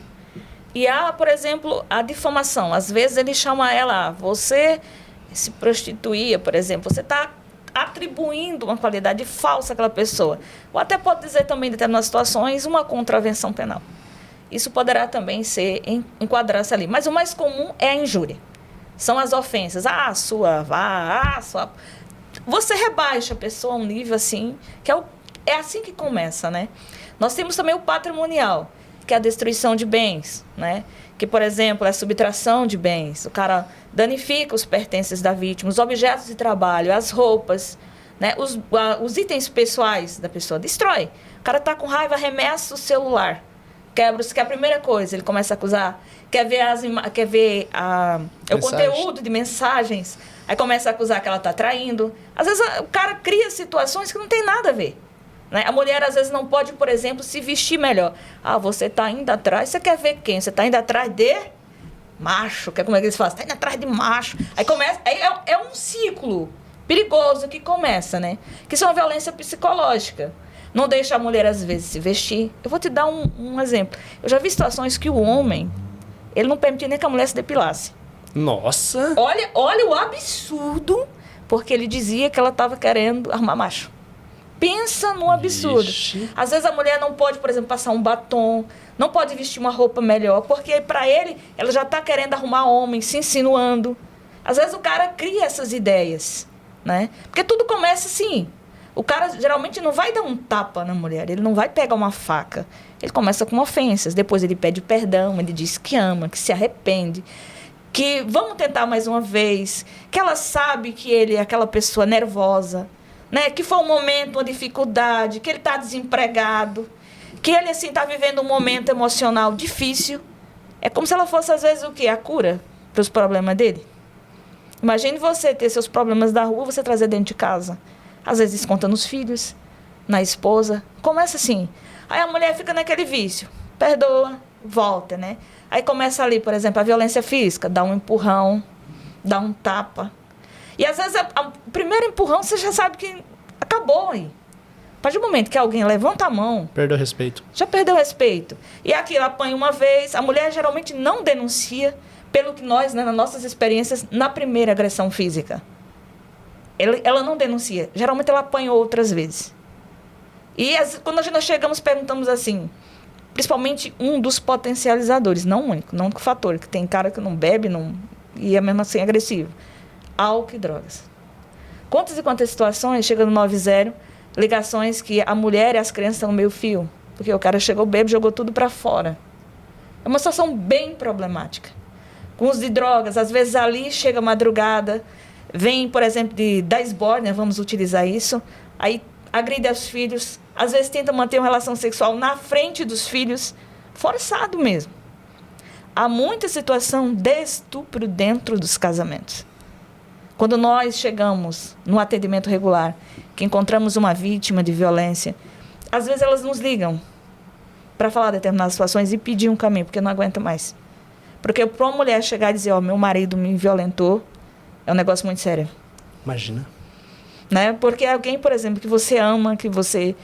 E há, por exemplo, a difamação. Às vezes ele chama ela, você se prostituía, por exemplo, você está atribuindo uma qualidade falsa àquela pessoa. Ou até pode dizer também, em determinadas situações, uma contravenção penal. Isso poderá também enquadrar-se ali. Mas o mais comum é a injúria. São as ofensas. Você rebaixa a pessoa a um nível assim, que é assim que começa, né? Nós temos também o patrimonial, que é a destruição de bens, né? Que, por exemplo, é a subtração de bens. O cara danifica os pertences da vítima, os objetos de trabalho, as roupas, né? Os itens pessoais da pessoa. Destrói. O cara está com raiva, arremessa o celular. Quebra, que é a primeira coisa, ele começa a acusar, quer ver o conteúdo de mensagens, aí começa a acusar que ela está traindo. Às vezes o cara cria situações que não tem nada a ver. Né? A mulher às vezes não pode, por exemplo, se vestir melhor. Você está indo atrás, você quer ver quem? Você está indo atrás de macho, como é que eles falam? Está indo atrás de macho. Aí começa, é um ciclo perigoso que começa, né? Que isso é uma violência psicológica. Não deixa a mulher, às vezes, se vestir. Eu vou te dar um exemplo. Eu já vi situações que o homem, ele não permitia nem que a mulher se depilasse. Nossa! Olha o absurdo, porque ele dizia que ela estava querendo arrumar macho. Pensa num absurdo. Ixi. Às vezes a mulher não pode, por exemplo, passar um batom, não pode vestir uma roupa melhor, porque para ele, ela já está querendo arrumar homem, se insinuando. Às vezes o cara cria essas ideias, né? Porque tudo começa assim. O cara geralmente não vai dar um tapa na mulher, ele não vai pegar uma faca. Ele começa com ofensas, depois ele pede perdão, ele diz que ama, que se arrepende, que vamos tentar mais uma vez, que ela sabe que ele é aquela pessoa nervosa, né? Que foi um momento, uma dificuldade, que ele está desempregado, que ele assim está vivendo um momento emocional difícil. É como se ela fosse, às vezes, o quê? A cura para os problemas dele. Imagine você ter seus problemas da rua, você trazer dentro de casa. Às vezes desconta nos filhos, na esposa. Começa assim. Aí a mulher fica naquele vício. Perdoa, volta, né? Aí começa ali, por exemplo, a violência física. Dá um empurrão, dá um tapa. E às vezes o primeiro empurrão você já sabe que acabou aí. A partir do momento que alguém levanta a mão... Perdeu o respeito. Já perdeu o respeito. E aquilo apanha uma vez. A mulher geralmente não denuncia, pelo que nós, né, nas nossas experiências, na primeira agressão física. Ela não denuncia. Geralmente ela apanhou outras vezes. E quando nós chegamos, perguntamos assim, principalmente um dos potencializadores, não o único fator, que tem cara que não bebe e é mesmo assim agressivo. Álcool e drogas. Quantas e quantas situações, chega no 90, ligações que a mulher e as crianças estão no meio fio, porque o cara chegou bêbado e jogou tudo para fora. É uma situação bem problemática. Com uso de drogas, às vezes ali chega madrugada, vem, por exemplo, da esbórnia, vamos utilizar isso, aí agride os filhos, às vezes tenta manter uma relação sexual na frente dos filhos, forçado mesmo. Há muita situação de estupro dentro dos casamentos. Quando nós chegamos no atendimento regular, que encontramos uma vítima de violência, às vezes elas nos ligam para falar de determinadas situações e pedir um caminho, porque não aguenta mais. Porque para uma mulher chegar e dizer, meu marido me violentou, é um negócio muito sério. Imagina. Né? Porque alguém, por exemplo, que você ama, que você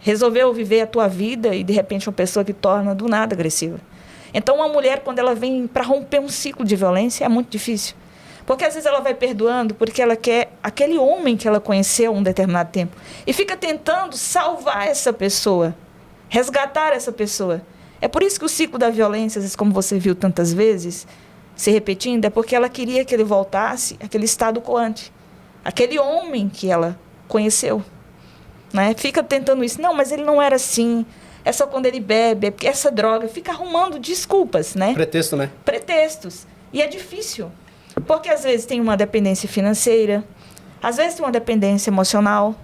resolveu viver a tua vida e, de repente, uma pessoa que torna do nada agressiva. Então, uma mulher, quando ela vem para romper um ciclo de violência, é muito difícil. Porque, às vezes, ela vai perdoando porque ela quer aquele homem que ela conheceu um determinado tempo e fica tentando salvar essa pessoa, resgatar essa pessoa. É por isso que o ciclo da violência, às vezes, como você viu tantas vezes, se repetindo, é porque ela queria que ele voltasse àquele estado coante, aquele homem que ela conheceu. Né? Fica tentando isso. Não, mas ele não era assim. É só quando ele bebe, é porque essa droga. Fica arrumando desculpas, né? Pretexto, né? Pretextos. E é difícil. Porque às vezes tem uma dependência financeira, às vezes tem uma dependência emocional.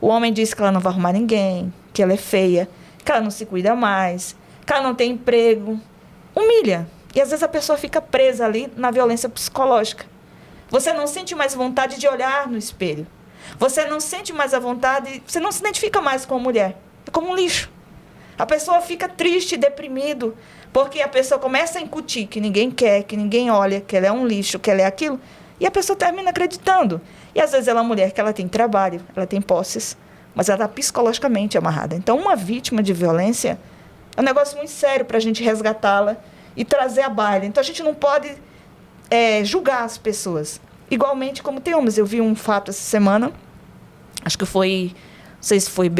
O homem diz que ela não vai arrumar ninguém, que ela é feia, que ela não se cuida mais, que ela não tem emprego. Humilha. E às vezes a pessoa fica presa ali na violência psicológica. Você não sente mais vontade de olhar no espelho. Você não sente mais a vontade, você não se identifica mais com a mulher. É como um lixo. A pessoa fica triste, deprimido, porque a pessoa começa a incutir que ninguém quer, que ninguém olha, que ela é um lixo, que ela é aquilo, e a pessoa termina acreditando. E às vezes ela é uma mulher que ela tem trabalho, ela tem posses, mas ela está psicologicamente amarrada. Então, uma vítima de violência é um negócio muito sério para a gente resgatá-la e trazer à baila. Então, a gente não pode julgar as pessoas. Igualmente como tem homens. Eu vi um fato essa semana, acho que foi, não sei se foi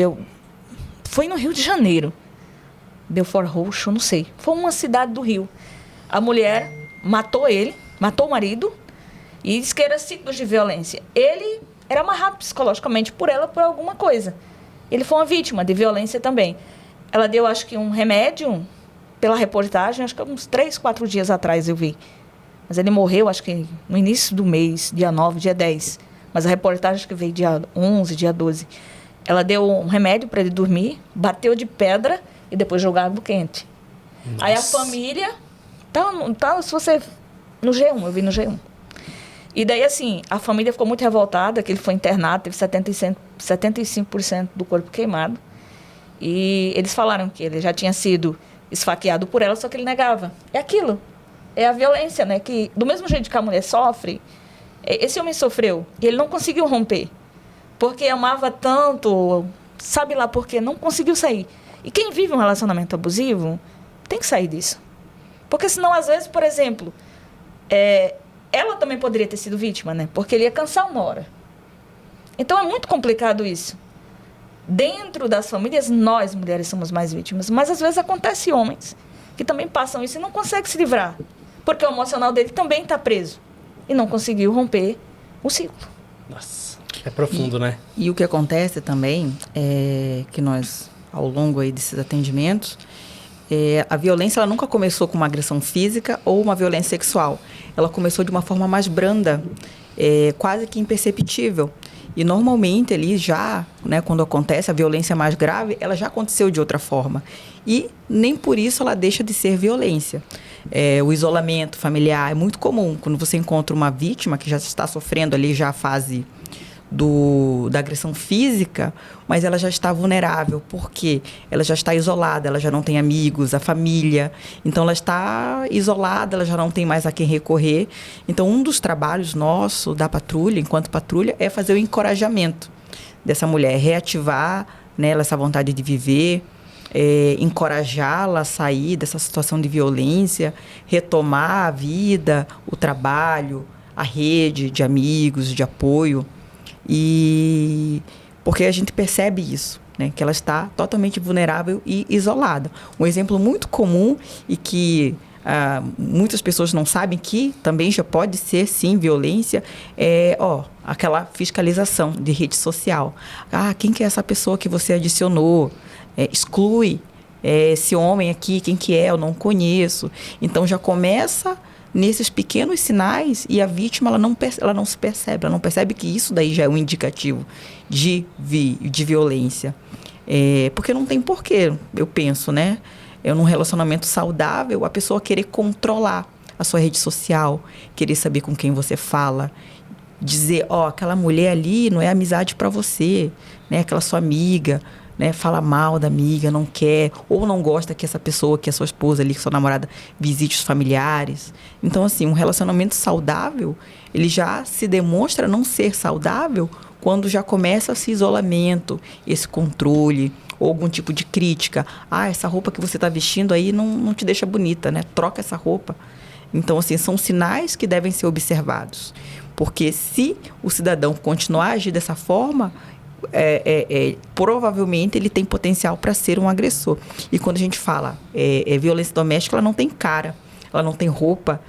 foi no Rio de Janeiro, Belfort Roxo, não sei. Foi uma cidade do Rio. A mulher matou ele, matou o marido e disse que era ciclos de violência. Ele era amarrado psicologicamente por ela por alguma coisa. Ele foi uma vítima de violência também. Ela deu, acho que, um remédio pela reportagem, acho que uns 3, 4 dias atrás eu vi. Mas ele morreu, acho que no início do mês, dia 9, dia 10. Mas a reportagem acho que veio dia 11, dia 12. Ela deu um remédio para ele dormir, bateu de pedra e depois jogou água quente. Nossa. Aí a família... Tá, se você... No G1, eu vi no G1. E daí, assim, a família ficou muito revoltada, que ele foi internado, teve 75% do corpo queimado. E eles falaram que ele já tinha sido esfaqueado por ela, só que ele negava. É aquilo. É a violência, né? Que, do mesmo jeito que a mulher sofre, esse homem sofreu. E ele não conseguiu romper. Porque amava tanto, sabe lá por quê? Não conseguiu sair. E quem vive um relacionamento abusivo tem que sair disso. Porque senão, às vezes, por exemplo, ela também poderia ter sido vítima, né? Porque ele ia cansar uma hora. Então, é muito complicado isso. Dentro das famílias, nós, mulheres, somos mais vítimas. Mas, às vezes, acontece homens que também passam isso e não conseguem se livrar. Porque o emocional dele também está preso. E não conseguiu romper o ciclo. Nossa, é profundo, né? E o que acontece também é que nós, ao longo aí desses atendimentos, a violência ela nunca começou com uma agressão física ou uma violência sexual. Ela começou de uma forma mais branda, quase que imperceptível. E normalmente ali já, né, quando acontece a violência mais grave, ela já aconteceu de outra forma. E nem por isso ela deixa de ser violência. O isolamento familiar é muito comum. Quando você encontra uma vítima que já está sofrendo ali já a fase da agressão física, mas ela já está vulnerável, porque ela já está isolada, ela já não tem amigos, a família, então ela está isolada, ela já não tem mais a quem recorrer. Então, um dos trabalhos nosso da patrulha, enquanto patrulha, é fazer o encorajamento dessa mulher, reativar nela essa vontade de viver, encorajá-la a sair dessa situação de violência, retomar a vida, o trabalho, a rede de amigos, de apoio. E porque a gente percebe isso, né? Que ela está totalmente vulnerável e isolada. Um exemplo muito comum e que muitas pessoas não sabem que também já pode ser, sim, violência, aquela fiscalização de rede social. Quem que é essa pessoa que você adicionou? Exclui esse homem aqui, quem que é? Eu não conheço. Então, já começa nesses pequenos sinais e a vítima ela não se percebe, ela não percebe que isso daí já é um indicativo de violência. Porque não tem porquê, eu penso, né? Num relacionamento saudável, a pessoa querer controlar a sua rede social, querer saber com quem você fala, dizer, aquela mulher ali não é amizade para você, né? Aquela sua amiga, né? Fala mal da amiga, não quer, ou não gosta que essa pessoa, que é sua esposa ali, que sua namorada, visite os familiares. Então, assim, um relacionamento saudável, ele já se demonstra não ser saudável quando já começa esse isolamento, esse controle, ou algum tipo de crítica. Essa roupa que você está vestindo aí não te deixa bonita, né? Troca essa roupa. Então, assim, são sinais que devem ser observados. Porque se o cidadão continuar a agir dessa forma, provavelmente ele tem potencial para ser um agressor. E quando a gente fala violência doméstica, ela não tem cara, ela não tem roupa,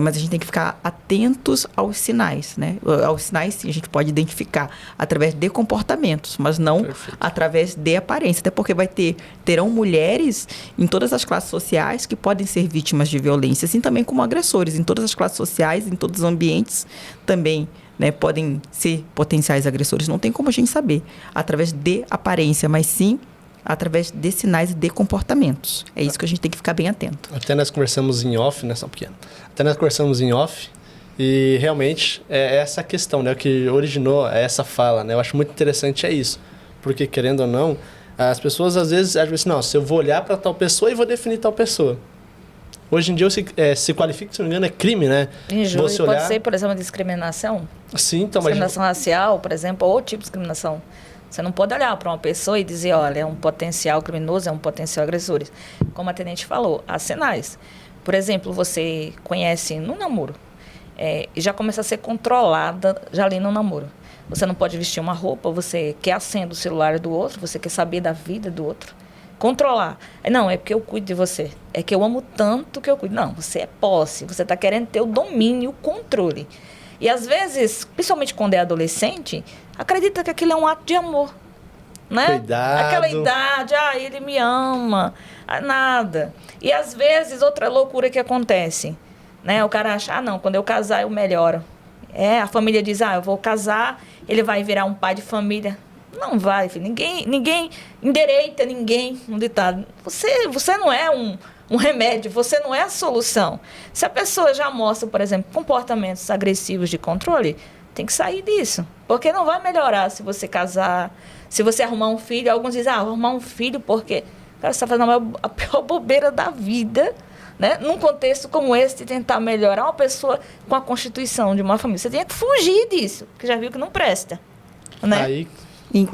mas a gente tem que ficar atentos aos sinais, né? Aos sinais, sim, a gente pode identificar através de comportamentos, mas não através de aparência. Até porque terão mulheres em todas as classes sociais que podem ser vítimas de violência, assim também como agressores, em todas as classes sociais, em todos os ambientes também, né, podem ser potenciais agressores. Não tem como a gente saber através de aparência, mas sim através de sinais e de comportamentos. É isso que a gente tem que ficar bem atento. Até nós conversamos em off, né, só um pequeno. Até nós conversamos em off e realmente é essa questão, né, o que originou essa fala, né? Eu acho muito interessante isso, porque querendo ou não, as pessoas às vezes acham assim, não, se eu vou olhar para tal pessoa e vou definir tal pessoa. Hoje em dia se qualifica, se não me engano, é crime, né? Injúria, pode ser, por exemplo, discriminação? Sim, então... Discriminação racial, por exemplo, ou tipo de discriminação. Você não pode olhar para uma pessoa e dizer, olha, é um potencial criminoso, é um potencial agressor. Como a tenente falou, há sinais. Por exemplo, você conhece no namoro e já começa a ser controlada já ali no namoro. Você não pode vestir uma roupa, você quer a senha do celular do outro, você quer saber da vida do outro. Controlar. Não, é porque eu cuido de você. É que eu amo tanto que eu cuido. Não, você é posse. Você está querendo ter o domínio, o controle. E às vezes, principalmente quando é adolescente, acredita que aquilo é um ato de amor. Né? Cuidado. Aquela idade, ele me ama. Nada. E às vezes, outra loucura que acontece. Né? O cara acha, não, quando eu casar eu melhoro. A família diz, eu vou casar, ele vai virar um pai de família. Não vai, filho. Ninguém endireita ninguém no ditado. Você não é um remédio, você não é a solução. Se a pessoa já mostra, por exemplo, comportamentos agressivos de controle, tem que sair disso. Porque não vai melhorar se você casar, se você arrumar um filho. Alguns dizem, vou arrumar um filho porque cara, você está fazendo a pior bobeira da vida, né? Num contexto como esse, de tentar melhorar uma pessoa com a constituição de uma família. Você tem que fugir disso, porque já viu que não presta. Né? Aí...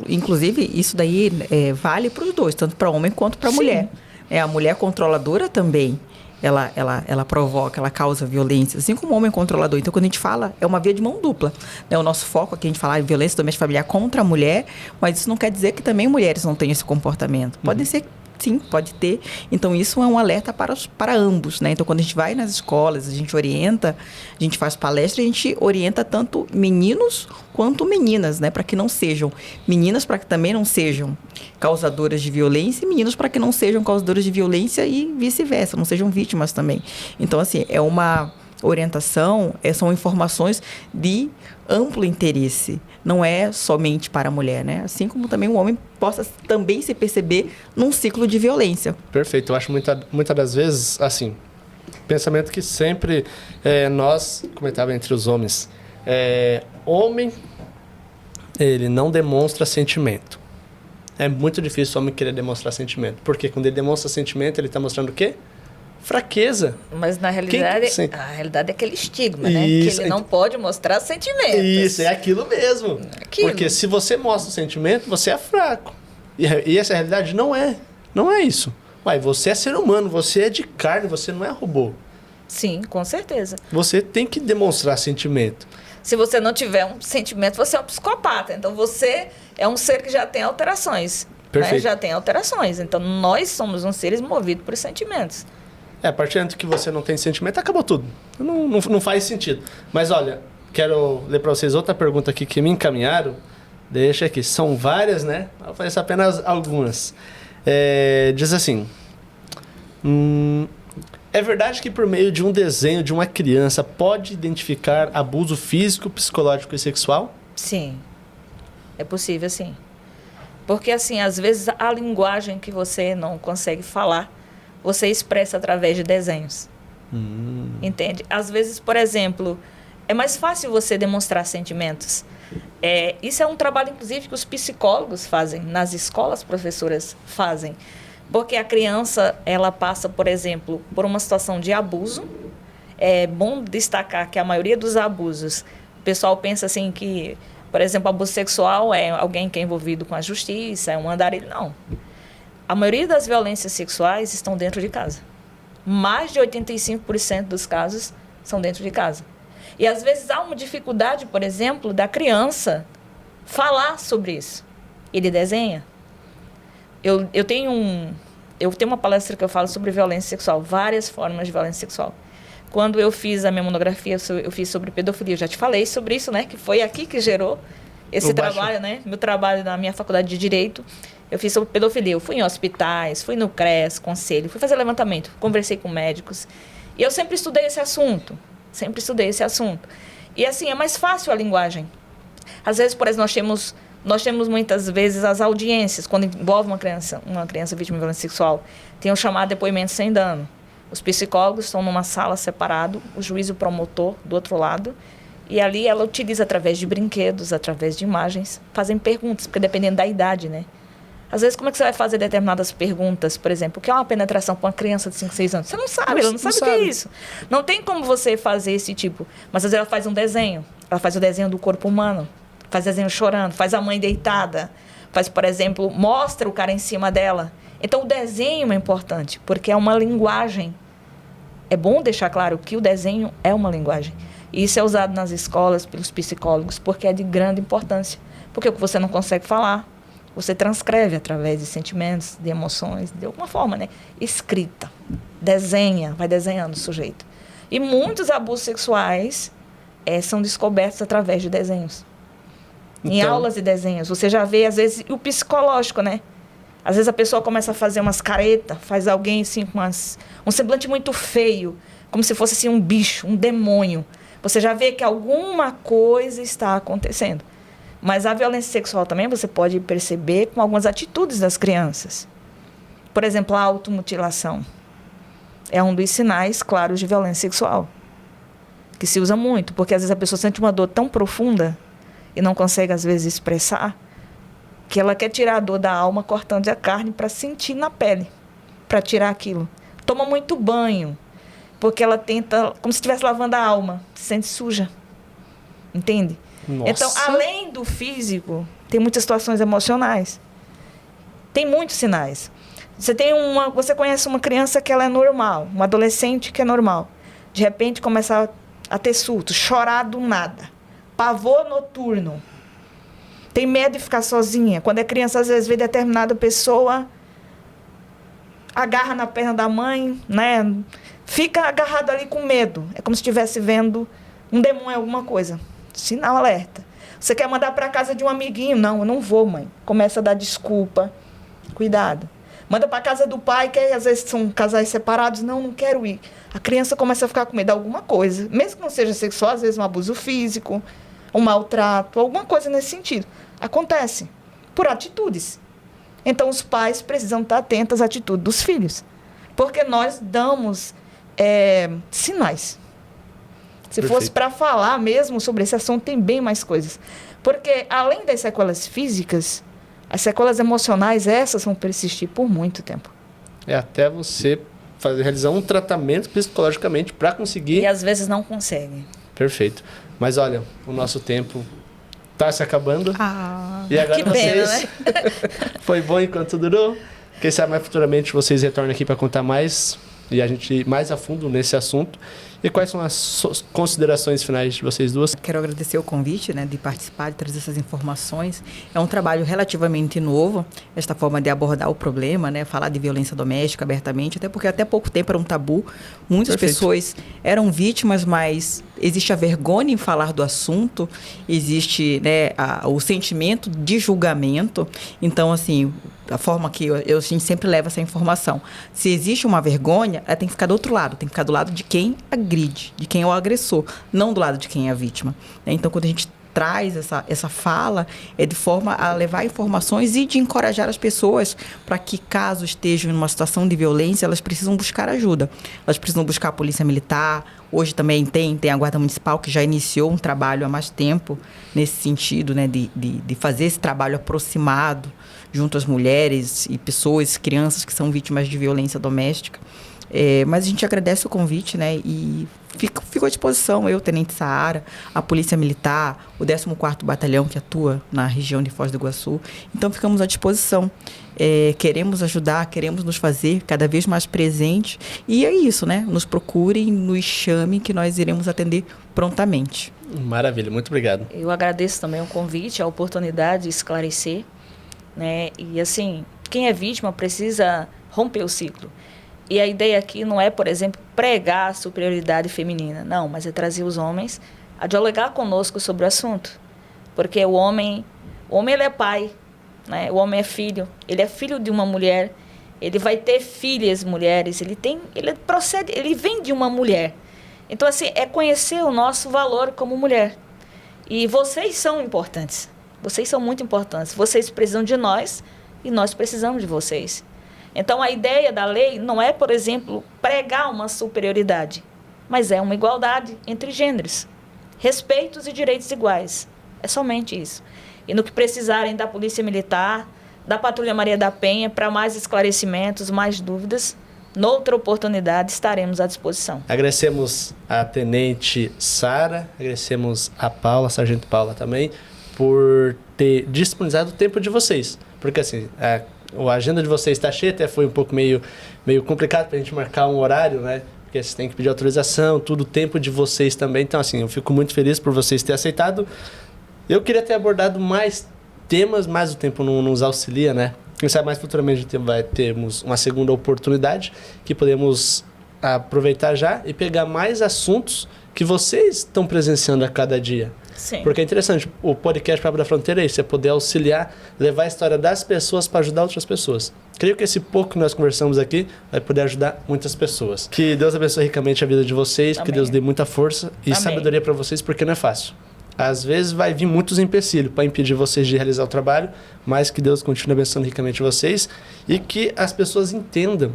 Inclusive, isso daí vale para os dois, tanto para homem quanto para a mulher. A mulher controladora também, ela provoca, ela causa violência, assim como o homem controlador. Então, quando a gente fala, é uma via de mão dupla. Né? O nosso foco aqui, a gente fala de violência doméstica familiar contra a mulher, mas isso não quer dizer que também mulheres não tenham esse comportamento. Pode ser, sim, pode ter. Então, isso é um alerta para ambos, né? Então, quando a gente vai nas escolas, a gente orienta, a gente faz palestra, a gente orienta tanto meninos quanto meninas, né? Para que não sejam meninas, para que também não sejam causadoras de violência, e meninos para que não sejam causadores de violência e vice-versa, não sejam vítimas também. Então, assim, é uma orientação, são informações de amplo interesse. Não é somente para a mulher, né? Assim como também o homem possa também se perceber num ciclo de violência. Perfeito. Eu acho muitas das vezes, assim, pensamento que sempre nós, comentava entre os homens, homem, ele não demonstra sentimento. É muito difícil o homem querer demonstrar sentimento. Porque quando ele demonstra sentimento, ele está mostrando o quê? Fraqueza. Mas na realidade, a realidade é aquele estigma, né? Isso, que ele não pode mostrar sentimentos. Isso, é aquilo mesmo. Porque se você mostra o sentimento, você é fraco. E essa realidade não é. Não é isso. Uai, você é ser humano, você é de carne, você não é robô. Sim, com certeza. Você tem que demonstrar sentimento. Se você não tiver um sentimento, você é um psicopata. Então, você é um ser que já tem alterações. Perfeito. Né? Já tem alterações. Então, nós somos uns seres movidos por sentimentos. A partir do momento que você não tem sentimento, acabou tudo. Não faz sentido. Mas olha, quero ler para vocês outra pergunta aqui que me encaminharam. Deixa aqui, são várias, né? Eu faço apenas algumas. Diz assim: é verdade que por meio de um desenho de uma criança pode identificar abuso físico, psicológico e sexual? Sim, é possível, sim. Porque, assim, às vezes a linguagem que você não consegue falar, você expressa através de desenhos. Entende? Às vezes, por exemplo, é mais fácil você demonstrar sentimentos. Isso é um trabalho, inclusive, que os psicólogos fazem, nas escolas, professoras fazem. Porque a criança, ela passa, por exemplo, por uma situação de abuso. É bom destacar que a maioria dos abusos, o pessoal pensa assim que, por exemplo, abuso sexual é alguém que é envolvido com a justiça, é um andarilho. Não. A maioria das violências sexuais estão dentro de casa. Mais de 85% dos casos são dentro de casa. E às vezes há uma dificuldade, por exemplo, da criança falar sobre isso. Ele desenha. Eu tenho uma palestra que eu falo sobre violência sexual, várias formas de violência sexual. Quando eu fiz a minha monografia, eu fiz sobre pedofilia. Eu já te falei sobre isso, né? Que foi aqui que gerou esse trabalho, né? Meu trabalho na minha faculdade de Direito, eu fiz sobre pedofilia. Eu fui em hospitais, fui no CRES, conselho, fui fazer levantamento, conversei com médicos. E eu sempre estudei esse assunto. E assim, é mais fácil a linguagem. Às vezes, por exemplo, nós temos muitas vezes as audiências, quando envolve uma criança vítima de violência sexual, tem o chamado depoimento sem dano. Os psicólogos estão numa sala separado, o juiz e o promotor do outro lado, e ali ela utiliza através de brinquedos, através de imagens, fazem perguntas, porque dependendo da idade, né? Às vezes, como é que você vai fazer determinadas perguntas? Por exemplo, o que é uma penetração para uma criança de 5, 6 anos? Você não sabe, ela não sabe o que é isso. Não tem como você fazer esse tipo. Mas às vezes ela faz um desenho. Ela faz o desenho do corpo humano. Faz desenho chorando. Faz a mãe deitada. Faz, por exemplo, mostra o cara em cima dela. Então, o desenho é importante, porque é uma linguagem. É bom deixar claro que o desenho é uma linguagem. E isso é usado nas escolas, pelos psicólogos, porque é de grande importância. Porque o que você não consegue falar, você transcreve através de sentimentos, de emoções, de alguma forma, né? Escrita, desenha, vai desenhando o sujeito. E muitos abusos sexuais são descobertos através de desenhos. Em aulas de desenhos, você já vê, às vezes, o psicológico, né? Às vezes a pessoa começa a fazer umas caretas, faz alguém assim com um semblante muito feio, como se fosse assim um bicho, um demônio. Você já vê que alguma coisa está acontecendo. Mas a violência sexual também você pode perceber com algumas atitudes das crianças. Por exemplo, a automutilação. É um dos sinais claros de violência sexual. Que se usa muito, porque às vezes a pessoa sente uma dor tão profunda e não consegue, às vezes, expressar, que ela quer tirar a dor da alma cortando a carne para sentir na pele, para tirar aquilo. Toma muito banho, porque ela tenta, como se estivesse lavando a alma, se sente suja. Entende? Nossa. Então, além do físico, tem muitas situações emocionais. Tem muitos sinais. Você conhece uma criança que ela é normal, um adolescente que é normal. De repente começa a ter surto, chorar do nada, pavor noturno. Tem medo de ficar sozinha. Quando é criança, às vezes vê determinada pessoa, agarra na perna da mãe, né? Fica agarrado ali com medo. É como se estivesse vendo um demônio, alguma coisa. Sinal alerta. Você quer mandar para casa de um amiguinho? Não, eu não vou, mãe. Começa a dar desculpa. Cuidado. Manda para casa do pai, que às vezes são casais separados. Não quero ir. A criança começa a ficar com medo de alguma coisa. Mesmo que não seja sexual, às vezes um abuso físico, um maltrato, alguma coisa nesse sentido. Acontece por atitudes. Então, os pais precisam estar atentos às atitudes dos filhos. Porque nós damos sinais. Se Perfeito. fosse para falar mesmo sobre esse assunto, tem bem mais coisas. Porque, além das sequelas físicas, as sequelas emocionais, essas vão persistir por muito tempo. Até você realizar um tratamento psicologicamente para conseguir... E às vezes não consegue. Perfeito. Mas olha, o nosso tempo está se acabando. E agora que pena, né? Foi bom enquanto durou. Quem sabe mais futuramente vocês retornam aqui para contar mais e a gente ir mais a fundo nesse assunto. E quais são as considerações finais de vocês duas? Quero agradecer o convite, né, de participar, de trazer essas informações. É um trabalho relativamente novo, esta forma de abordar o problema, né, falar de violência doméstica abertamente, até porque até pouco tempo era um tabu. Muitas pessoas eram vítimas, mas existe a vergonha em falar do assunto, existe, né, o sentimento de julgamento. Então, assim, a forma que a gente sempre leva essa informação. Se existe uma vergonha, ela tem que ficar do outro lado, tem que ficar do lado de quem agride, de quem é o agressor, não do lado de quem é a vítima. Então, quando a gente traz essa fala, é de forma a levar informações e de encorajar as pessoas para que, caso estejam em uma situação de violência, elas precisam buscar ajuda. Elas precisam buscar a polícia militar. Hoje também tem a Guarda Municipal, que já iniciou um trabalho há mais tempo nesse sentido, né, de fazer esse trabalho aproximado junto às mulheres e pessoas, crianças que são vítimas de violência doméstica. Mas a gente agradece o convite, né, e fico à disposição, eu, Tenente Saara, a Polícia Militar, o 14º Batalhão, que atua na região de Foz do Iguaçu. Então, ficamos à disposição. Queremos ajudar, queremos nos fazer cada vez mais presentes. E é isso, né? Nos procurem, nos chamem, que nós iremos atender prontamente. Maravilha, muito obrigado. Eu agradeço também o convite, a oportunidade de esclarecer, né? E assim, quem é vítima precisa romper o ciclo. E a ideia aqui não é, por exemplo, pregar a superioridade feminina, não, mas é trazer os homens a dialogar conosco sobre o assunto. Porque o homem ele é pai, né? O homem é filho, ele é filho de uma mulher, ele vai ter filhas mulheres, ele vem de uma mulher. Então, assim, é conhecer o nosso valor como mulher. E vocês são importantes, vocês são muito importantes, vocês precisam de nós e nós precisamos de vocês. Então, a ideia da lei não é, por exemplo, pregar uma superioridade, mas é uma igualdade entre gêneros, respeitos e direitos iguais. É somente isso. E no que precisarem da Polícia Militar, da Patrulha Maria da Penha, para mais esclarecimentos, mais dúvidas, noutra oportunidade estaremos à disposição. Agradecemos a Tenente Saara, agradecemos a Paula, a Sargento Paula também, por ter disponibilizado o tempo de vocês. Porque assim, a agenda de vocês está cheia, até foi um pouco meio complicado para a gente marcar um horário, né? Porque vocês têm que pedir autorização, tudo, o tempo de vocês também. Então, assim, eu fico muito feliz por vocês terem aceitado. Eu queria ter abordado mais temas, mas o tempo não nos auxilia, né? Quem sabe mais futuramente termos uma segunda oportunidade que podemos aproveitar já e pegar mais assuntos que vocês estão presenciando a cada dia. Sim. Porque é interessante, o podcast Papo da Fronteira é isso, é poder auxiliar, levar a história das pessoas para ajudar outras pessoas. Creio que esse pouco que nós conversamos aqui vai poder ajudar muitas pessoas. Que Deus abençoe ricamente a vida de vocês, Amém. Que Deus dê muita força e sabedoria para vocês, porque não é fácil. Às vezes vai vir muitos empecilhos para impedir vocês de realizar o trabalho, mas que Deus continue abençoando ricamente vocês e que as pessoas entendam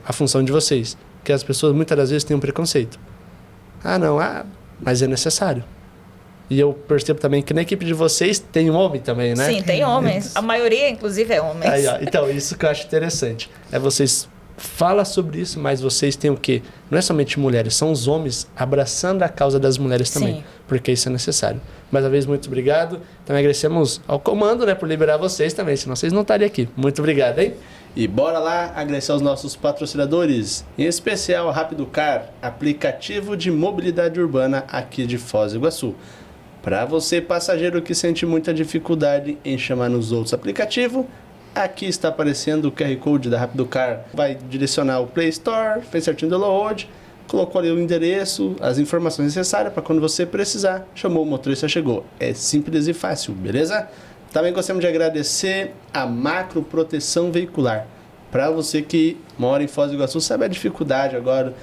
a função de vocês. Porque as pessoas muitas das vezes têm um preconceito. Mas é necessário. E eu percebo também que na equipe de vocês tem um homem também, né? Sim, tem homens. A maioria, inclusive, é homens. Aí, ó, então, isso que eu acho interessante. Vocês falam sobre isso, mas vocês têm o quê? Não é somente mulheres, são os homens abraçando a causa das mulheres também. Sim. Porque isso é necessário. Mais uma vez, muito obrigado. Também agradecemos ao comando, né, por liberar vocês também, senão vocês não estariam aqui. Muito obrigado, hein? E bora lá agradecer aos nossos patrocinadores, em especial a RapidoCar, aplicativo de mobilidade urbana aqui de Foz do Iguaçu. Para você, passageiro que sente muita dificuldade em chamar nos outros aplicativos, aqui está aparecendo o QR Code da RapidoCar. Vai direcionar o Play Store, fez certinho o download, colocou ali o endereço, as informações necessárias para quando você precisar, chamou o motorista, chegou. É simples e fácil, beleza? Também gostaríamos de agradecer a Macro Proteção Veicular. Para você que mora em Foz do Iguaçu, sabe a dificuldade agora,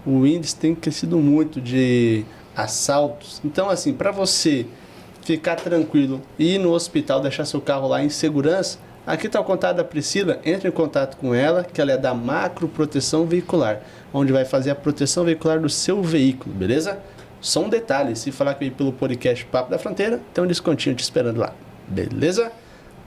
o índice tem crescido muito de assaltos. Então, assim, para você ficar tranquilo e ir no hospital, deixar seu carro lá em segurança, aqui está o contato da Priscila, entre em contato com ela, que ela é da Macro Proteção Veicular, onde vai fazer a proteção veicular do seu veículo, beleza? Só um detalhe, se falar que veio pelo podcast Papo da Fronteira, tem um descontinho te esperando lá, beleza?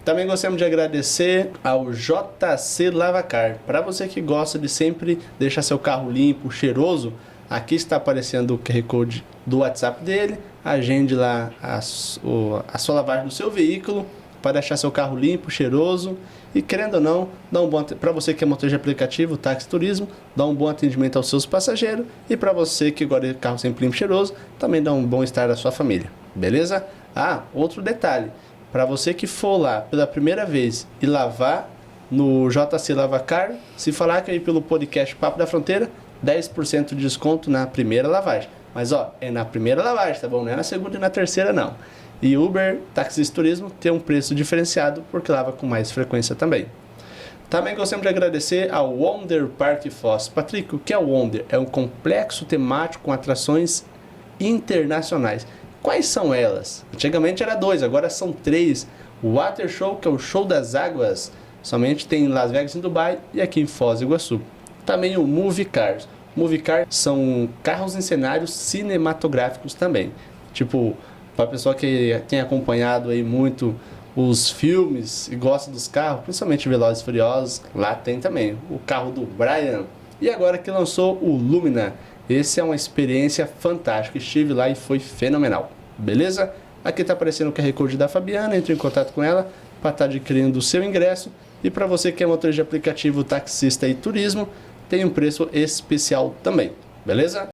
Também gostaríamos de agradecer ao JC Lavacar. Para você que gosta de sempre deixar seu carro limpo, cheiroso, aqui está aparecendo o QR Code do WhatsApp dele. Agende lá a sua lavagem do seu veículo para deixar seu carro limpo, cheiroso e, querendo ou não, dá um bom para você que é motorista de aplicativo, táxi turismo, dá um bom atendimento aos seus passageiros e para você que gosta de carro sempre limpo e cheiroso, também dá um bom estar à sua família, beleza? Ah, outro detalhe, para você que for lá pela primeira vez e lavar no JC Lavacar, se falar que aí pelo podcast Papo da Fronteira, 10% de desconto na primeira lavagem. Mas ó, é na primeira lavagem, tá bom? Não é na segunda e na terceira não. E Uber, táxi turismo, tem um preço diferenciado porque lava com mais frequência também. Também gostaria de agradecer ao Wonder Park Foz. Patrick, o que é o Wonder? É um complexo temático com atrações internacionais. Quais são elas? Antigamente era 2, agora são 3. O Water Show, que é o show das águas, somente tem em Las Vegas e Dubai e aqui em Foz do Iguaçu. Também o Movie Cars. Movie Cars são carros em cenários cinematográficos também. Tipo, para a pessoa que tem acompanhado aí muito os filmes e gosta dos carros, principalmente Velozes e Furiosos, lá tem também o carro do Brian. E agora que lançou o Lumina. Esse é uma experiência fantástica. Estive lá e foi fenomenal. Beleza? Aqui está aparecendo o QR Code da Fabiana. Entre em contato com ela para estar adquirindo o seu ingresso. E para você que é motorista de aplicativo, taxista e turismo, tem um preço especial também. Beleza?